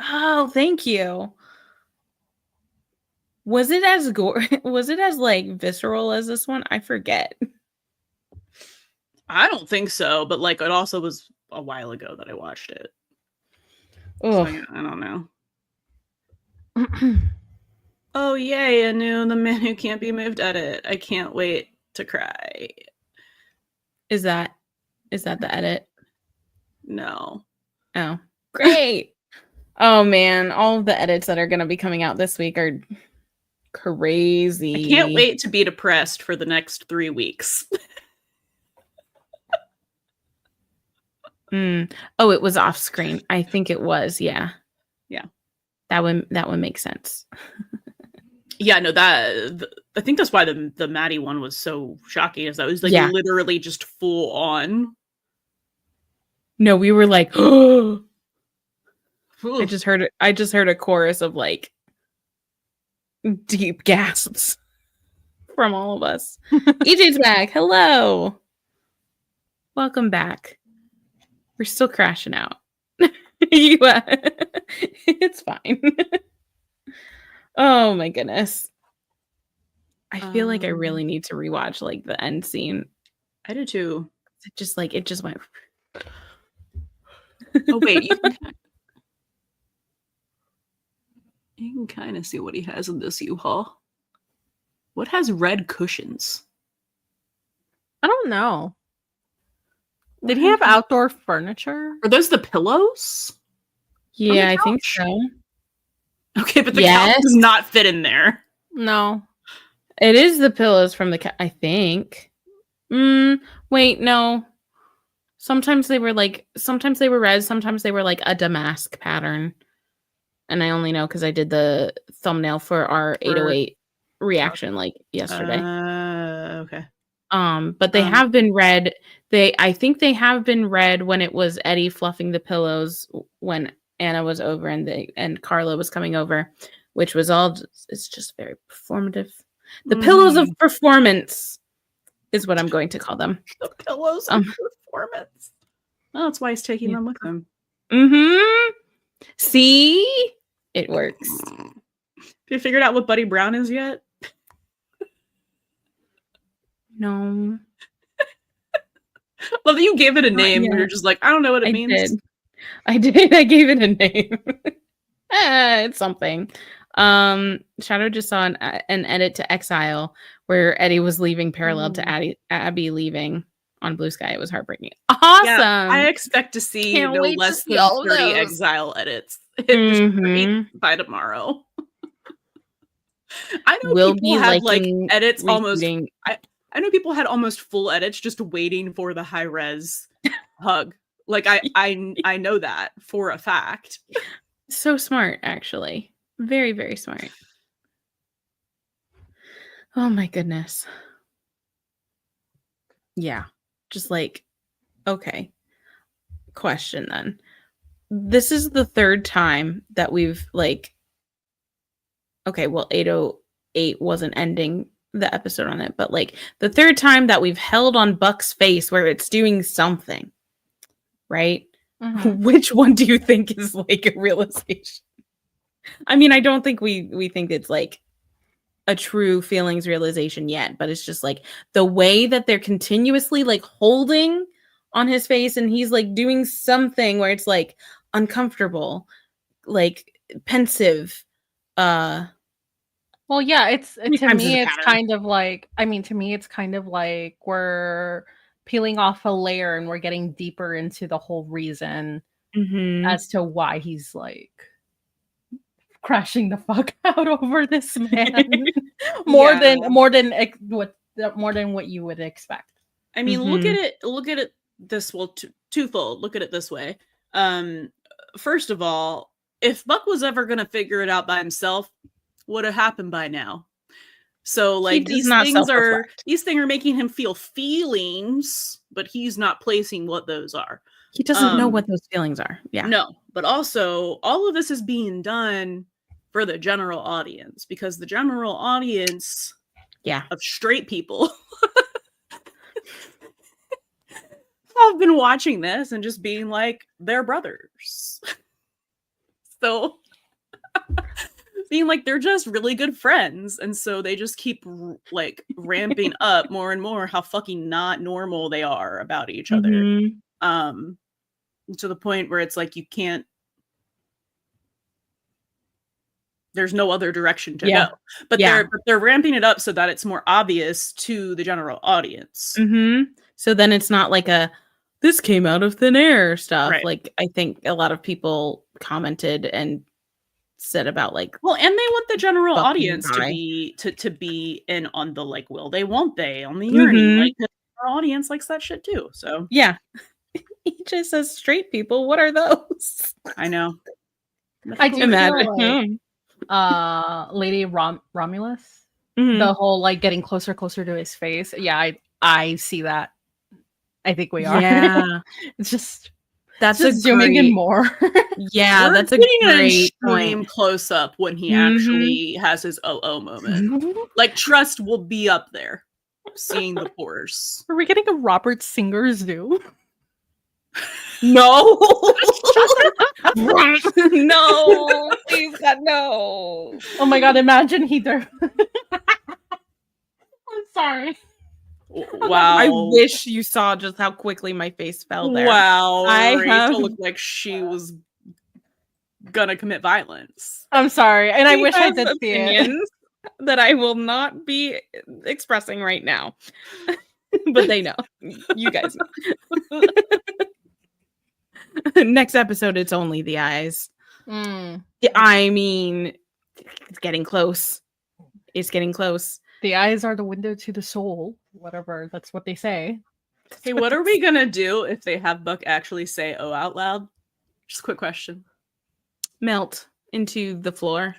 Oh, thank you. Was it as was it as like visceral as this one? I forget. I don't think so, but like it also was a while ago that I watched it. Oh, So, yeah, I don't know. Oh yay, a new The Man Who Can't Be Moved edit. I can't wait to cry. is that the edit? No. Oh, great. Oh man, all of the edits that are going to be coming out this week are crazy. I can't wait to be depressed for the next 3 weeks. Oh, it was off screen. I think it was. Yeah. That would make sense. Yeah, no, I think that's why the Maddie one was so shocking, is that it was like literally just full on. No, we were like, oh. I just heard a chorus of like deep gasps from all of us. EJ's back. Hello. Welcome back. We're still crashing out. It's fine. Oh my goodness. I feel like I really need to rewatch like the end scene. I do too. It just went. Oh wait, you can kind of see what he has in this U-Haul. What has red cushions? I don't know. Did he have outdoor furniture? Are those the pillows? Yeah, I think so. Okay, but the couch does not fit in there. No. It is the pillows from the I think. Wait, no. Sometimes they were red, sometimes they were like a damask pattern. And I only know because I did the thumbnail for our 808 reaction like yesterday. Okay. But they have been red. I think they have been red when it was Eddie fluffing the pillows when Anna was over and Carla was coming over, which was it's just very performative. The pillows of performance is what I'm going to call them. The pillows of performance. Oh, that's why he's taking them with him. Mm-hmm. See? It works. Have you figured out what Buddy Brown is yet? No. Well, you gave it a name. You're just like, I don't know what it means. I did. I gave it a name. It's something. Shadow just saw an edit to Exile where Eddie was leaving parallel to Abby leaving on Blue Sky. It was heartbreaking. Awesome. Yeah, I expect to see no less than 30 Exile edits by tomorrow. I know people had like edits almost. I know people had almost full edits just waiting for the high res hug. Like I know that for a fact. So smart, actually. Very, very smart. Oh my goodness. Yeah. Just like, okay. Question then. This is the third time that we've like, okay, well, 808 wasn't ending the episode on it, but like the third time that we've held on Buck's face where it's doing something, right? Mm-hmm. Which one do you think is like a realization? I mean, I don't think we think it's like a true feelings realization yet, but it's just like the way that they're continuously like holding on his face and he's like doing something where it's like uncomfortable, like pensive. Well, yeah, to me it's kind of like, I mean, to me it's kind of like we're peeling off a layer and we're getting deeper into the whole reason as to why he's like crashing the fuck out over this man more than what you would expect. I mean, look at it this twofold. Look at it this way. First of all, if Buck was ever going to figure it out by himself, would have happened by now. So like these things are making him feel feelings, but he's not placing what those are. He doesn't know what those feelings are. Yeah. No, but also all of this is being done for the general audience, because the general audience of straight people have been watching this and just being like, they're brothers. So being like, they're just really good friends. And so they just keep like ramping up more and more how fucking not normal they are about each other. To the point where it's like, you can't, there's no other direction to go. But they're ramping it up so that it's more obvious to the general audience. So then it's not like this came out of thin air stuff. Right. Like, I think a lot of people commented and said about like, well, and they want the general audience to be in on the like, will they, won't they, on the yearning. Like, our audience likes that shit too. So yeah. He just says straight people. What are those? I know. I do imagine Lady Romulus. The whole like getting closer to his face. Yeah, I see that. I think we are. Yeah. It's just that's just zooming in more. Yeah, that's a great point. Close up when he actually has his moment. Like, trust will be up there. Seeing the pores. Are we getting a Robert Singer zoo? No. No. Please God, no. Oh my God, imagine he I'm sorry. Wow. I wish you saw just how quickly my face fell there. Wow. Rachel looked like she was gonna commit violence. I'm sorry. And I wish I did see it. That I will not be expressing right now. But they know. You guys know. Next episode, it's only the eyes. I mean, it's getting close. It's getting close. The eyes are the window to the soul. Whatever. That's what they say. Hey, what are we gonna do if they have Buck actually say "oh" out loud? Just a quick question. Melt into the floor.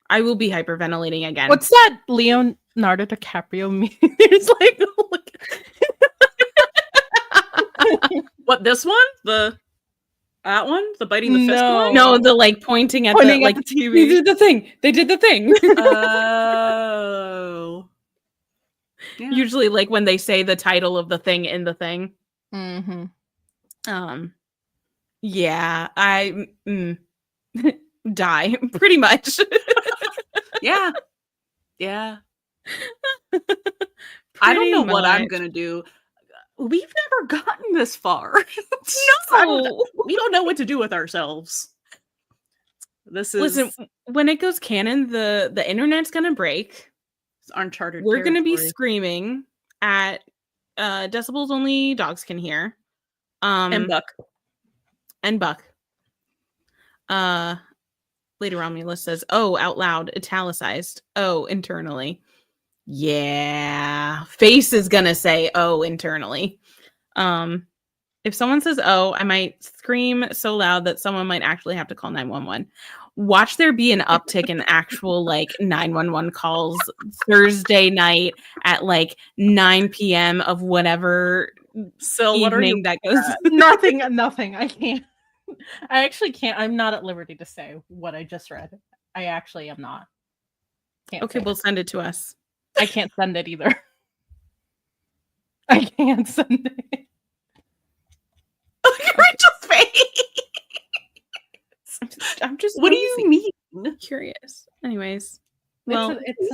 I will be hyperventilating again. What's that Leonardo DiCaprio meme? It's like, what, this one? That one? The biting the fist one? No, the like pointing at the TV. They did the thing. They did the thing. Oh. Yeah. Usually like when they say the title of the thing in the thing. Yeah, I die pretty much. Yeah. I don't know what I'm gonna do. We've never gotten this far. No, we don't know what to do with ourselves. This is listen. When it goes canon, the internet's gonna break. It's uncharted. We're gonna be screaming at decibels only dogs can hear. And Buck. Lady Romulus says, "Oh, out loud, italicized. Oh, internally." Yeah, face is gonna say "oh" internally. If someone says "oh," I might scream so loud that someone might actually have to call 911. Watch there be an uptick in actual like 911 calls Thursday night at like 9 p.m. of whatever. So what are you? That goes nothing. I can't. I actually can't. I'm not at liberty to say what I just read. I actually am not. Okay, we'll send it to us. I can't send it either. I can't send it. Rachel's face. I'm just. What do you mean? Curious. Anyways, well, it's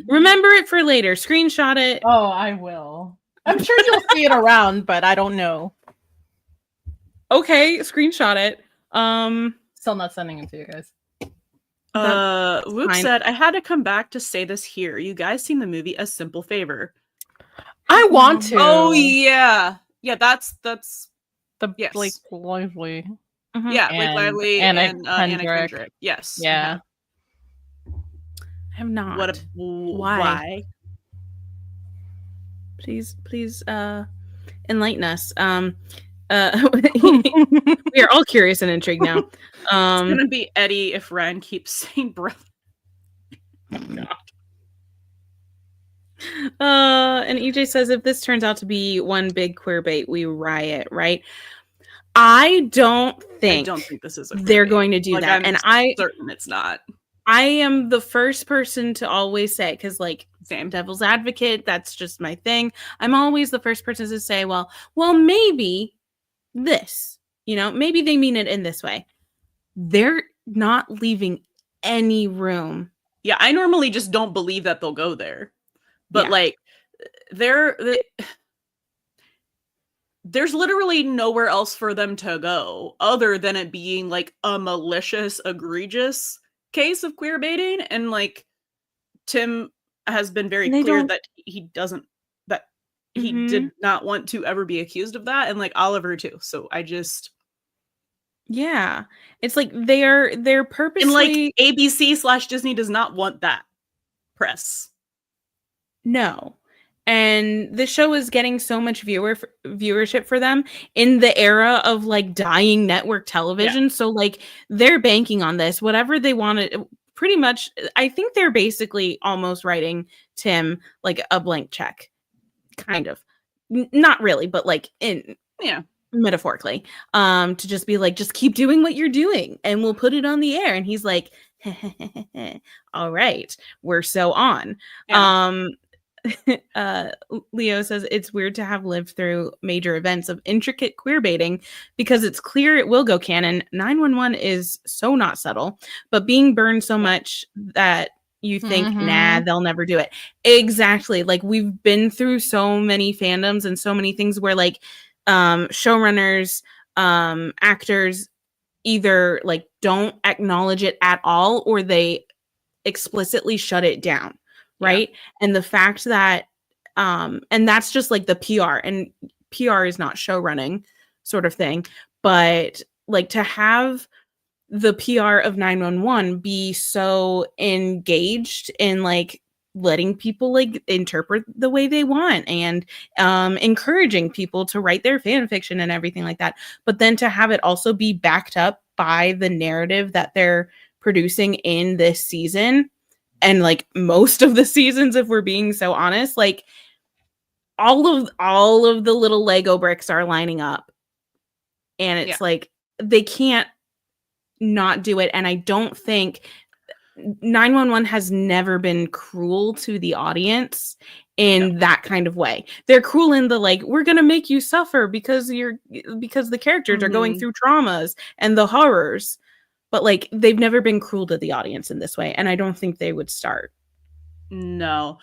remember it for later. Screenshot it. Oh, I will. I'm sure you'll see it around, but I don't know. Okay, screenshot it. Still not sending it to you guys. Luke said, I had to come back to say this here. You guys seen the movie A Simple Favor? I want to. Oh yeah. Yeah, that's the Blake Lively. Yeah, Blake Lively and Anna Kendrick. Yes. Yeah. I have not. Why? Please enlighten us. We are all curious and intrigued now. It's gonna be Eddie if Ren keeps saying brother. Oh, God. And EJ says, if this turns out to be one big queer bait, we riot, right? I don't think this is a they're going to do that. And I'm certain it's not. I am the first person to always say, because like Same. devil's advocate, that's just my thing. I'm always the first person to say, well, maybe this, maybe they mean it in this way. They're not leaving any room. Yeah, I normally just don't believe that they'll go there. But like there's literally nowhere else for them to go other than it being like a malicious, egregious case of queer baiting. And like Tim has been very clear that he did not want to ever be accused of that, and like Oliver too. So I just it's like they're purposely, and like ABC/Disney does not want that press. No. And the show is getting so much viewership for them in the era of like dying network television. Yeah. So like they're banking on this, whatever they wanted. Pretty much, I think they're basically almost writing Tim like a blank check, kind of. Not really, but like metaphorically, to just be like, just keep doing what you're doing, and we'll put it on the air. And he's like, all right, we're so on. Yeah. Leo says it's weird to have lived through major events of intricate queer baiting because it's clear it will go canon. 911 is so not subtle, but being burned so much that you think, nah, they'll never do it. Exactly. Like we've been through so many fandoms and so many things where like showrunners, actors either like don't acknowledge it at all or they explicitly shut it down. Right. Yeah. And the fact that, and that's just like the PR, and PR is not show running sort of thing, but like to have the PR of 911 be so engaged in like letting people like interpret the way they want and encouraging people to write their fan fiction and everything like that. But then to have it also be backed up by the narrative that they're producing in this season. And like most of the seasons, if we're being so honest, like all of the little Lego bricks are lining up, and it's like they can't not do it. And I don't think 911 has never been cruel to the audience in that kind of way. They're cruel in the like, we're gonna make you suffer because the characters are going through traumas and the horrors. But like they've never been cruel to the audience in this way, and I don't think they would start. No,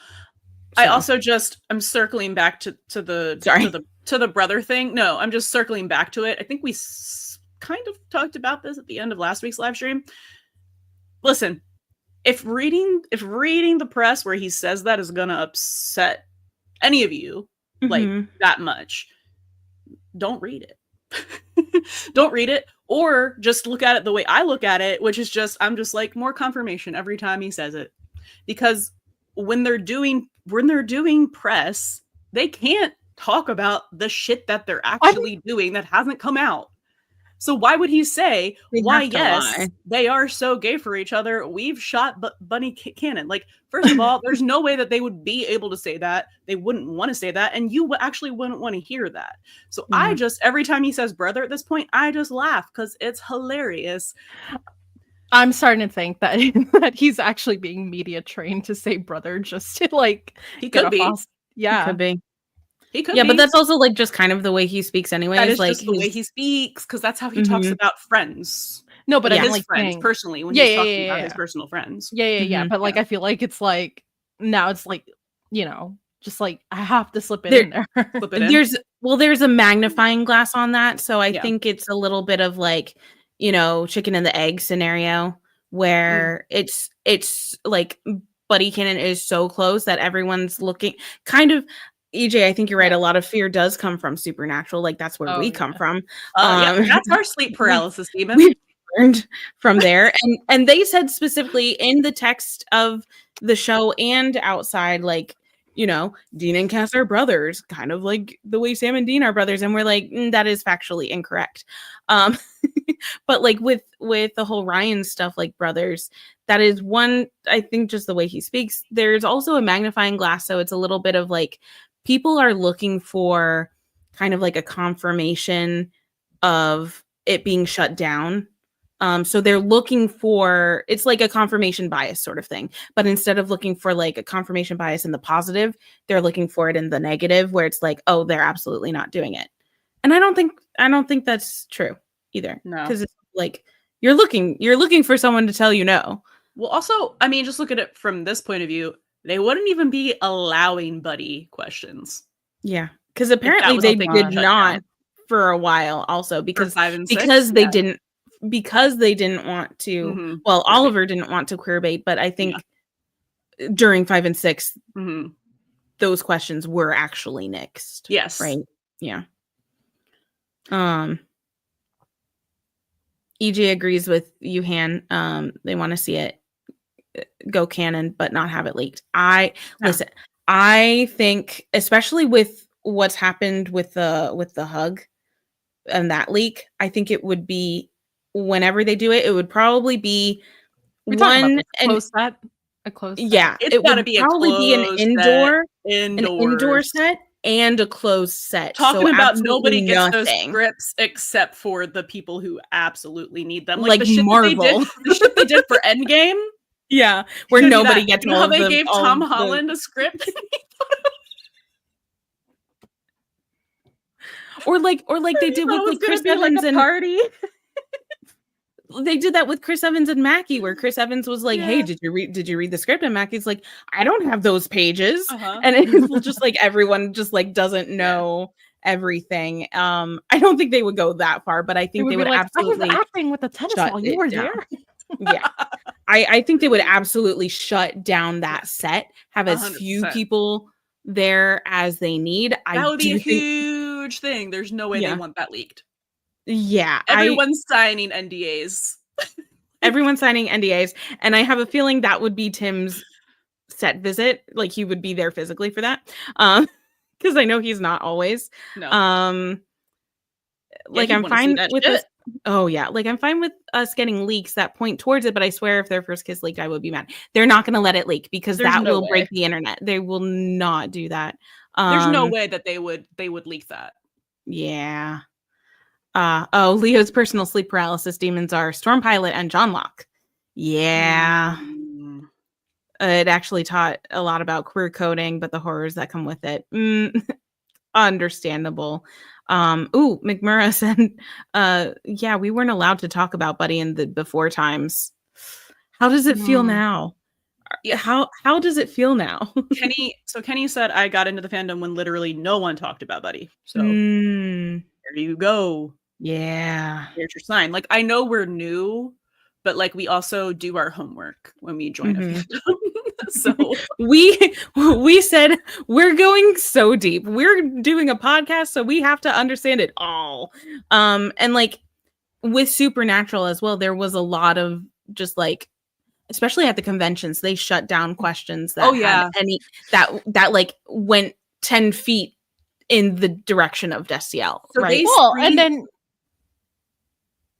so. I also I'm circling back to the brother thing. No, I'm just circling back to it. I think we kind of talked about this at the end of last week's live stream. Listen, if reading the press where he says that is gonna upset any of you like that much, don't read it. Don't read it. Or just look at it the way I look at it, which is just, I'm just like more confirmation every time he says it. Because when they're doing press, they can't talk about the shit that they're actually doing that hasn't come out. So why would he say, they are so gay for each other, we've shot Bunny Cannon? Like, first of all, there's no way that they would be able to say that. They wouldn't want to say that. And you actually wouldn't want to hear that. So I just, every time he says brother at this point, I just laugh because it's hilarious. I'm starting to think that he's actually being media trained to say brother just to like, he could be. Yeah. He could be. He could be. But that's also like just kind of the way he speaks anyway. That is like just the way he speaks, because that's how he talks about friends. No, but his like friends personally when he's talking about his personal friends. Yeah. But like I feel like it's like now it's like, just like I have to slip it in there. Slip it in. There's a magnifying glass on that, so I think it's a little bit of like, chicken and the egg scenario where it's like Buddie Cannon is so close that everyone's looking kind of. EJ, I think you're right. A lot of fear does come from Supernatural. Like that's where we come from. That's our sleep paralysis demon. We learned from there, and they said specifically in the text of the show and outside, like you know, Dean and Cass are brothers, kind of like the way Sam and Dean are brothers. And we're like, that is factually incorrect. But like with the whole Ryan stuff, like brothers, that is one, I think just the way he speaks. There's also a magnifying glass. So it's a little bit of like, people are looking for kind of like a confirmation of it being shut down. So they're looking for, it's like a confirmation bias sort of thing. But instead of looking for like a confirmation bias in the positive, they're looking for it in the negative, where it's like, oh, they're absolutely not doing it. And I don't think that's true either. No. Because it's like you're looking for someone to tell you no. Well, also, I mean, just look at it from this point of view. They wouldn't even be allowing Buddie questions. Yeah. Because apparently they did not for a while also because 5 and 6, because they didn't want to. Mm-hmm. Well, Oliver didn't want to queerbait, but I think during 5 and 6, those questions were actually nixed. Yes. Right. Yeah. EJ agrees with you, Han. They want to see it go canon, but not have it leaked. Listen, I think, especially with what's happened with the hug and that leak, I think it would be, whenever they do it, it would probably be a closed set. Yeah, it's got to be an indoor set and a closed set. Talking about nobody gets those scripts except for the people who absolutely need them, like the shit Marvel. The shit they did for Endgame. Yeah, where nobody gets. You know how they gave Tom Holland a script? or like they did with like Chris Evans and party. They did that with Chris Evans and Mackie, where Chris Evans was like, "Hey, did you read the script?" And Mackie's like, "I don't have those pages," and it's just like everyone just like doesn't know everything. I don't think they would go that far, but I think they would like, absolutely. I was acting with the tennis ball. You were there. Yeah, I think they would absolutely shut down that set. Have as 100%. Few people there as they need. That would be a huge thing. There's no way they want that leaked. Yeah, everyone's signing NDAs. Everyone's signing NDAs, and I have a feeling that would be Tim's set visit. Like he would be there physically for that, because I know he's not always. No. Like I'm fine with this. Oh yeah, like I'm fine with us getting leaks that point towards it, but I swear if their first kiss leaked, I would be mad. They're not going to let it leak because that will break the internet. They will not do that. There's no way that they would leak that. Yeah. Leo's personal sleep paralysis demons are Storm Pilot and John Locke. Yeah. It actually taught a lot about queer coding, but the horrors that come with it. Understandable. McMurra said, yeah, we weren't allowed to talk about Buddie in the before times. How does it feel now? Yeah, how does it feel now? Kenny said, I got into the fandom when literally no one talked about Buddie. So there you go. Yeah. There's your sign. Like, I know we're new, but like we also do our homework when we join a fandom. So we said we're going so deep. We're doing a podcast, so we have to understand it all. And like with Supernatural as well, there was a lot of just like, especially at the conventions, they shut down questions that had any that like went 10 feet in the direction of Destiel. So right. And then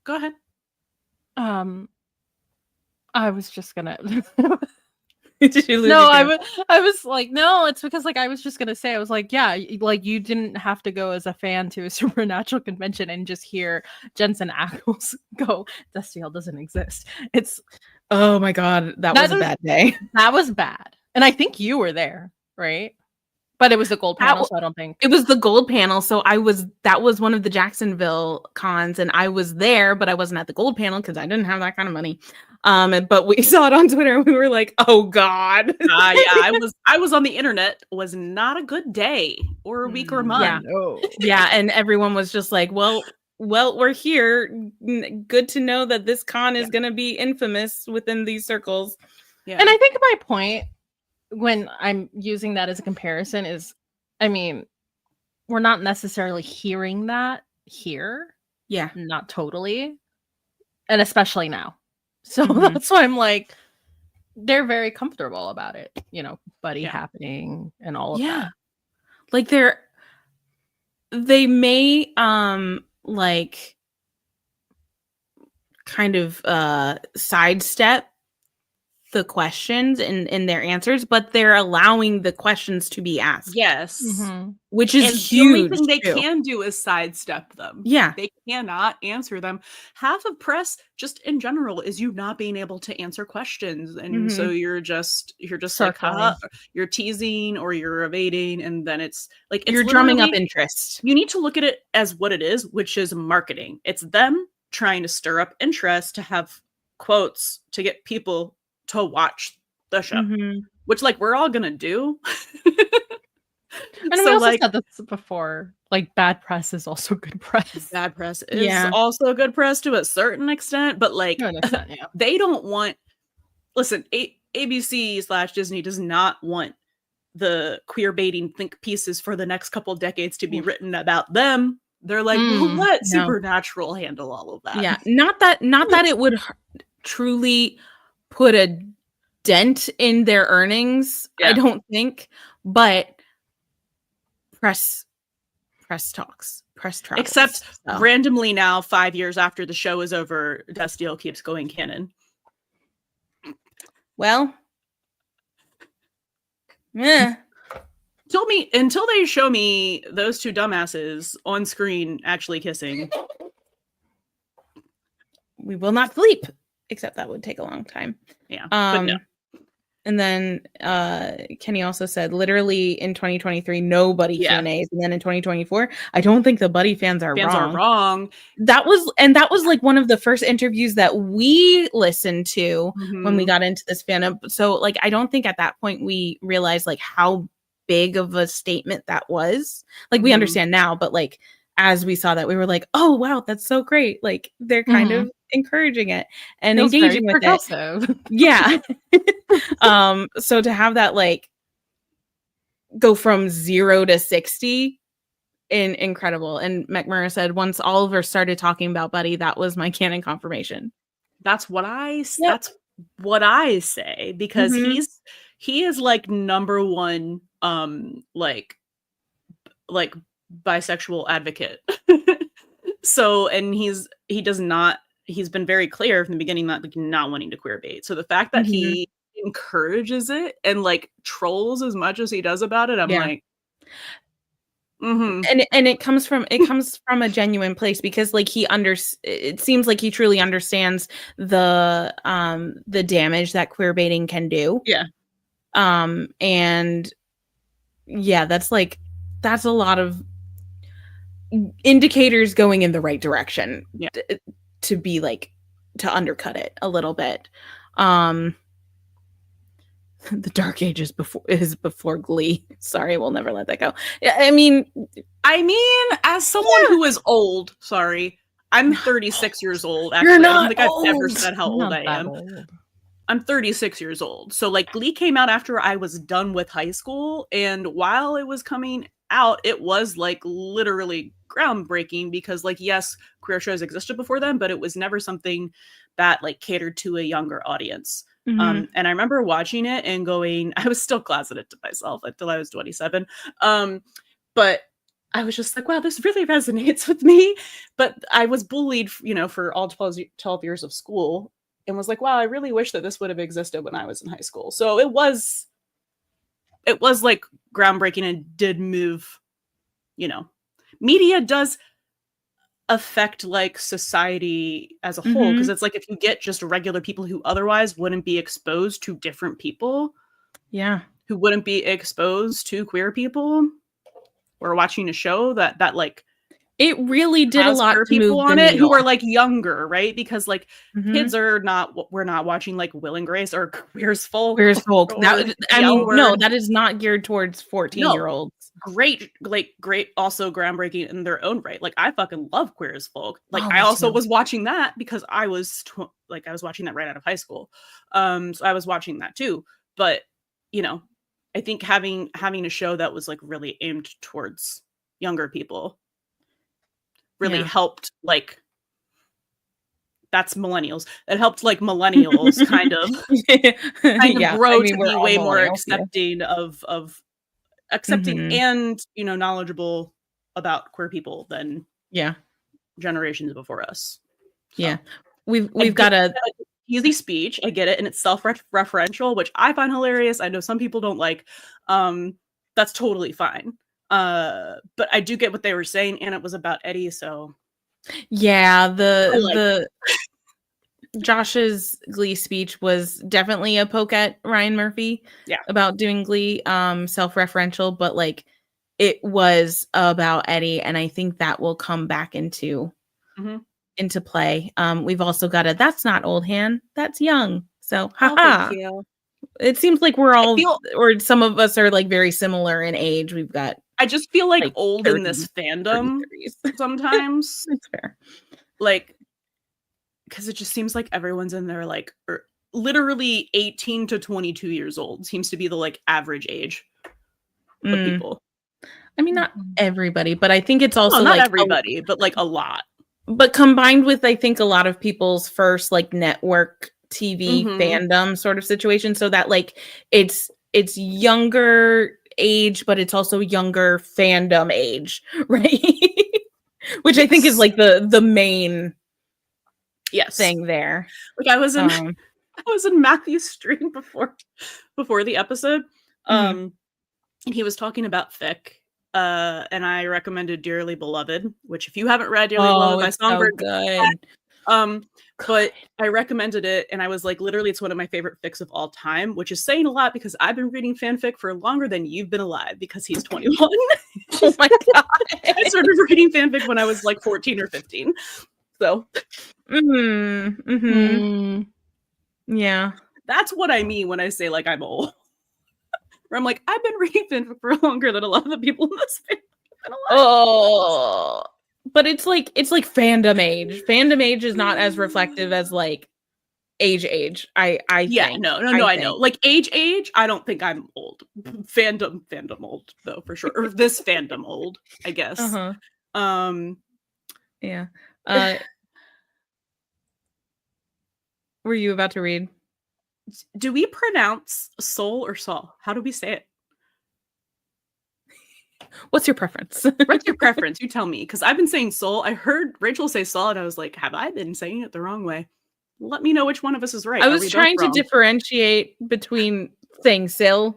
go ahead. I was just gonna Did you lose I was like, no, it's because like I was just gonna say, I was like, yeah, like you didn't have to go as a fan to a Supernatural convention and just hear Jensen Ackles go, Destiel doesn't exist. It's oh my god, that was a bad day. That was bad. And I think you were there, right? But it was the gold panel, so I don't think it was the gold panel. So that was one of the Jacksonville cons, and I was there, but I wasn't at the gold panel because I didn't have that kind of money. But we saw it on Twitter and we were like, oh god. I was on the internet. Was not a good day or a week or a month. Yeah. No. Yeah, and everyone was just like, well, we're here. Good to know that this con is gonna be infamous within these circles. Yeah. And I think my point when I'm using that as a comparison is, I mean, we're not necessarily hearing that here. Yeah. Not totally. And especially now. So that's why I'm like, they're very comfortable about it, buddy happening and all of that. Like they may like kind of sidestep the questions in their answers, but they're allowing the questions to be asked. Yes. Which is and huge. The only thing they can do is sidestep them. Yeah. They cannot answer them. Half of press, just in general, is you not being able to answer questions. And so you're just like, you're teasing or you're evading. And then it's like, you're drumming up interest. You need to look at it as what it is, which is marketing. It's them trying to stir up interest, to have quotes, to get people to watch the show, which like we're all gonna do. And so, we also said this before, like bad press is also good press. Bad press is also good press to a certain extent, but like they don't want, listen, ABC/Disney does not want the queer baiting think pieces for the next couple decades to be written about them. They're like, well, let Supernatural handle all of that. Yeah, not that it would truly put a dent in their earnings. I don't think, but press talks, press travels. Except randomly now, 5 years after the show is over, Destiel keeps going canon. Well, yeah. Until they show me those two dumbasses on screen actually kissing, we will not sleep. Except that would take a long time. Yeah. But no. And then Kenny also said, literally in 2023, nobody Q&As. And then in 2024, I don't think the Buddy fans are wrong. That was like one of the first interviews that we listened to when we got into this fandom. So like, I don't think at that point we realized like how big of a statement that was. Like we understand now, but like as we saw that, we were like, oh wow, that's so great. Like they're kind of encouraging it and engaging with it. Yeah. So to have that like go from 0 to 60, incredible. And McMurray said, once Oliver started talking about Buddy, that was my canon confirmation. That's what I say, because he is like number one like bisexual advocate. So, and he's been very clear from the beginning that like not wanting to queer bait. So the fact that he encourages it and like trolls as much as he does about it, I'm like, and it comes from a genuine place, because like it seems like he truly understands the damage that queer baiting can do. Yeah. And yeah, that's a lot of indicators going in the right direction to be like to undercut it a little bit. The Dark Ages before Glee. Sorry, we'll never let that go. I mean, as someone who is old, sorry, I'm 36 years old. Actually, I don't think I've ever said how old I am. I'm 36 years old. So like Glee came out after I was done with high school, and while it was coming out, it was like literally groundbreaking, because like, yes, queer shows existed before then, but it was never something that like catered to a younger audience. And I remember watching it and going, I was still closeted to myself until I was 27. But I was just like, wow, this really resonates with me. But I was bullied, for all 12 years of school, and was like, wow, I really wish that this would have existed when I was in high school. So it was like groundbreaking and did move, media does affect like society as a whole, because it's like if you get just regular people who otherwise wouldn't be exposed to different people, who wouldn't be exposed to queer people, or watching a show that like it really did a lot to people move on it needle. Who are like younger, right? Because like kids we're not watching like Will and Grace or Queer as Folk. That is not geared towards 14-year-olds. Great, also groundbreaking in their own right. Like I fucking love Queer as Folk. Like I also was watching that because I was I was watching that right out of high school. So I was watching that too. But I think having a show that was like really aimed towards younger people really helped like that's millennials. It helped like millennials kind of Yeah, grow I mean, to we're be all way more millennials here. accepting of accepting Mhm. and knowledgeable about queer people than Yeah, generations before us. So, yeah. I We've got get a that it's easy speech. I get it, and it's self-referential, which I find hilarious. I know some people don't like. That's totally fine. But I do get what they were saying, and it was about Eddie, so yeah, I like the Josh's Glee speech was definitely a poke at Ryan Murphy Yeah. about doing Glee, self-referential, but like it was about Eddie, and I think that will come back into play. We've also got a that's not old hand, that's young. So haha. thank you. It seems like we're all feel- or some of us are like very similar in age. We've got I just feel like old 30, in this fandom 30s. sometimes. That's fair. Like, because it just seems like everyone's in there like literally 18 to 22 years old seems to be the like average age of people. I mean, not everybody, but I think it's also not like everybody, but like a lot. But combined with, I think, a lot of people's first like network TV fandom sort of situation, so that like it's younger age, but it's also younger fandom age, right? Which I think is like the main thing there. Like I was in Matthew's stream before the episode, and he was talking about fic. And I recommended Dearly Beloved, which if you haven't read Dearly Beloved by Songbird, good. But I recommended it, and I was like, literally, it's one of my favorite fics of all time, which is saying a lot because I've been reading fanfic for longer than you've been alive because he's 21. Oh my god! I started reading fanfic when I was like 14 or 15. So, yeah, that's what I mean when I say like I'm old. Where I'm like, I've been reading fanfic for longer than a lot of the people in this family. Oh, but it's like fandom age. Fandom age is not as reflective as like age. I think. No, I know. Like age, I don't think I'm old. Fandom old though for sure. Or this fandom old, I guess. Yeah. Were you about to read? Do we pronounce soul or Saul? How do we say it? What's your preference? What's your preference? You tell me, because I've been saying soul. I heard Rachel say Saul, and I was like, have I been saying it the wrong way? Let me know which one of us is right. I was trying to differentiate between saying Sil.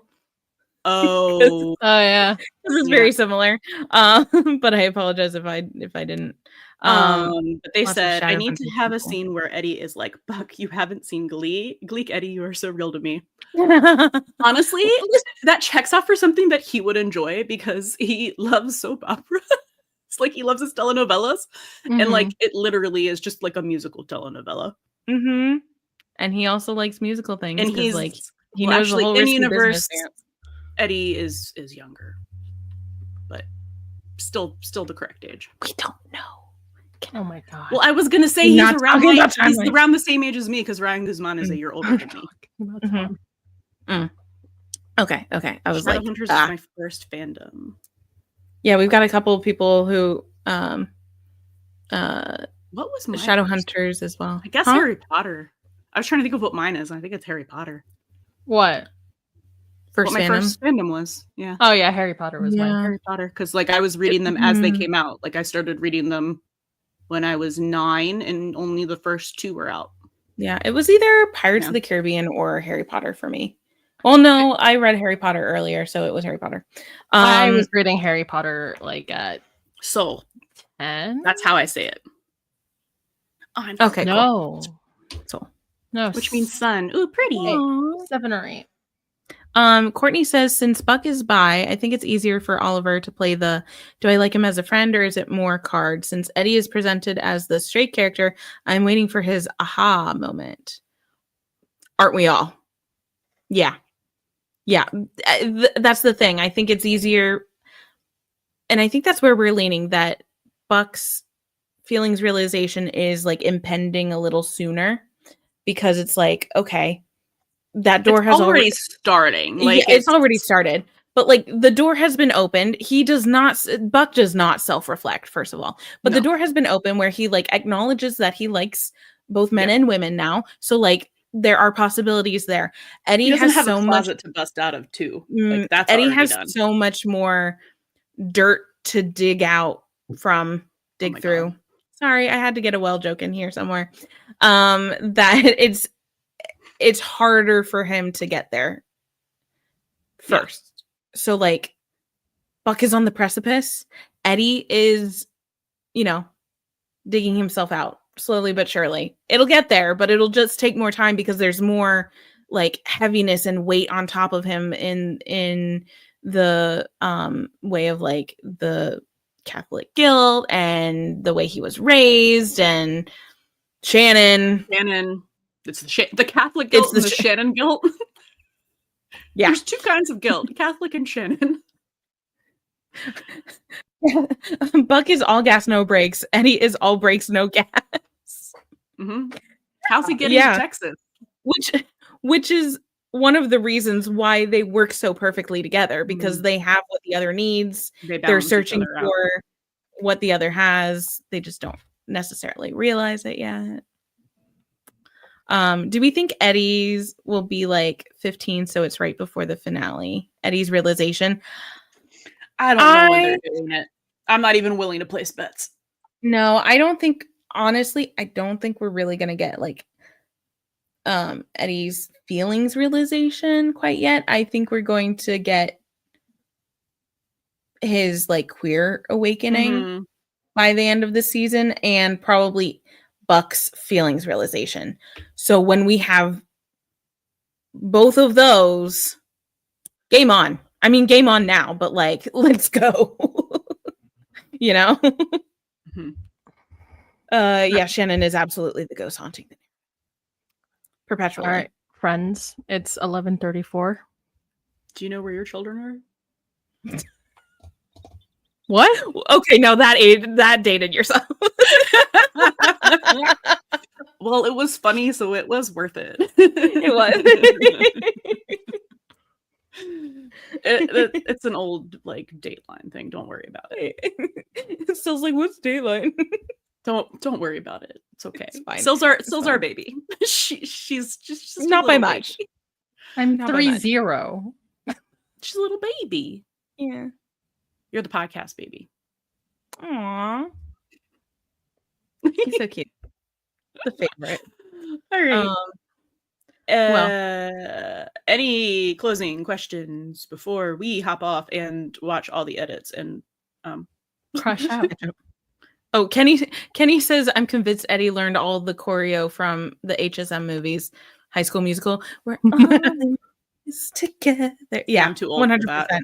Oh, yeah. This is very similar. But I apologize if I didn't. But they said I need to have a scene where Eddie is like, Buck, you haven't seen Glee. Gleek Eddie, you are so real to me. Honestly, that checks out for something that he would enjoy because he loves soap opera. It's like he loves his telenovelas. And like it literally is just like a musical telenovela. And he also likes musical things. And he's like he knows actually the whole in universe. Dance. Eddie is younger, but still the correct age. We don't know. Oh my god. Well, I was gonna say he's around the same age as me because Ryan Guzman is a year older than me. Okay. I was like, Shadowhunters is my first fandom. Yeah, we've got a couple of people who what was my Shadowhunters as well? I guess Harry Potter. I was trying to think of what mine is. I think it's Harry Potter. What? What my first fandom was. Yeah. Oh yeah, Harry Potter was mine. Harry Potter, because like I was reading them as they came out. Like I started reading them when I was 9, and only the first 2 were out. Yeah, it was either Pirates of the Caribbean or Harry Potter for me. Well, no, I read Harry Potter earlier, so it was Harry Potter. I was reading Harry Potter like at Soul. 10. That's how I say it. Oh, okay. No. Cool. Soul. No. Which means sun. Ooh, pretty. 7 or 8. Courtney says, since Buck is bi, I think it's easier for Oliver to play the do I like him as a friend or is it more card? Since Eddie is presented as the straight character, I'm waiting for his aha moment. Aren't we all? Yeah. That's the thing. I think it's easier. And I think that's where we're leaning, that Buck's feelings realization is like impending a little sooner, because it's like, okay, that door has already starting. Like it's already started, but like the door has been opened. Buck does not self-reflect, first of all, but the door has been open where he like acknowledges that he likes both men and women now. So like there are possibilities there. Eddie He doesn't has have so a much closet to bust out of too. Like that's Eddie already has done. so much more dirt to dig out from, dig through. God. Sorry, I had to get a well joke in here somewhere. That it's harder for him to get there first. Yeah. So like Buck is on the precipice. Eddie is, you know, digging himself out slowly but surely. It'll get there, but it'll just take more time because there's more like heaviness and weight on top of him in the way of like the Catholic guilt and the way he was raised and Shannon. It's the Catholic guilt and the Shannon guilt. Yeah. There's two kinds of guilt, Catholic and Shannon. Buck is all gas, no brakes. Eddie is all brakes, no gas. Mm-hmm. How's he getting to Texas? Which is one of the reasons why they work so perfectly together, because they have what the other needs. They're searching for what the other has. They just don't necessarily realize it yet. Do we think Eddie's will be like 15, so it's right before the finale? Eddie's realization. I don't know when they're doing it. I'm not even willing to place bets. No, I don't think, honestly, I don't think we're really going to get like Eddie's feelings realization quite yet. I think we're going to get his like queer awakening by the end of the season, and probably Buck's feelings realization. So when we have both of those, game on. I mean, game on now, but like, let's go. You know? Yeah, Shannon is absolutely the ghost haunting perpetually. All right, friends, it's 11:34. Do you know where your children are? What? Okay, no, that dated yourself. Well, it was funny, so it was worth it. It was. It's an old like Dateline thing. Don't worry about it. It sounds like, what's Dateline? Don't worry about it. It's okay. It's fine. Still's our baby. She's just not by much. Baby. I'm 3-0. She's a little baby. Yeah. You're the podcast baby. Aww. He's so cute. The favorite. All right. Any closing questions before we hop off and watch all the edits and crush out? Oh, Kenny says, I'm convinced Eddie learned all the choreo from the HSM movies, High School Musical. We're always together. Yeah, I'm too old 100%. For that.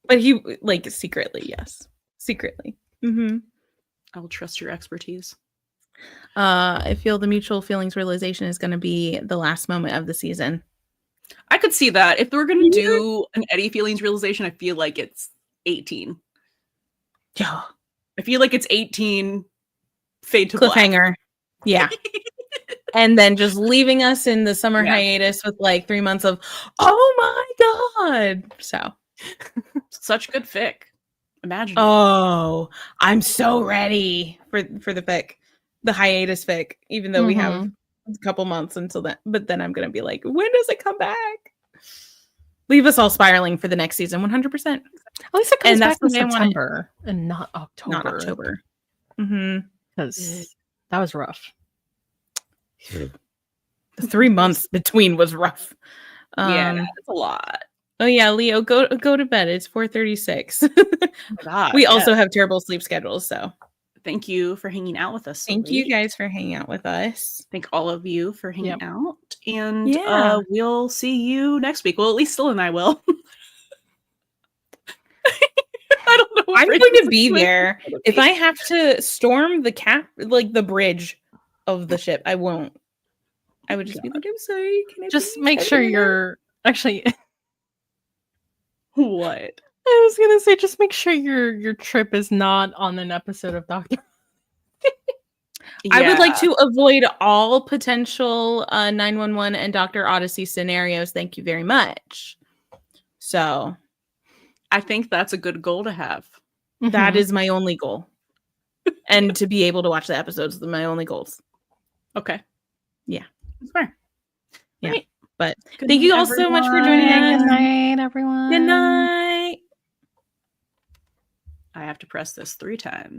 But he, like, secretly, yes. Secretly. I will trust your expertise. I feel the mutual feelings realization is going to be the last moment of the season. I could see that. If we're going to do an Eddie feelings realization, I feel like it's 18. Yeah. I feel like it's 18, fade to cliffhanger. Black. Yeah. And then just leaving us in the summer hiatus with like 3 months of, oh my God. So. Such good fic. Imagine. Oh, I'm so ready for the fic. The hiatus fic, even though we have a couple months until then. But then I'm going to be like, when does it come back? Leave us all spiraling for the next season, 100%. At least it comes back in September and not October. Not October. Because that was rough. The 3 months between was rough. Yeah, that's a lot. Oh yeah, Leo, go to bed. It's 4:36. God, we also have terrible sleep schedules, so thank you for hanging out with us. Thank you guys for hanging out with us. Thank all of you for hanging out, and we'll see you next week. Well, at least Still and I will. I don't know. I'm going to be there. If I have to storm the bridge of the ship, I won't. I would just be like, I'm sorry. Can I just make sure you're actually. What? I was gonna say, just make sure your trip is not on an episode of Doctor. I would like to avoid all potential 911 and Dr. Odyssey scenarios. Thank you very much. So, I think that's a good goal to have. That is my only goal. and to be able to watch the episodes are my only goals. Okay. Yeah. That's fair. Yeah. Right. But Good thank night, you all so much for joining us. Good night, everyone. Good night. I have to press this 3 times.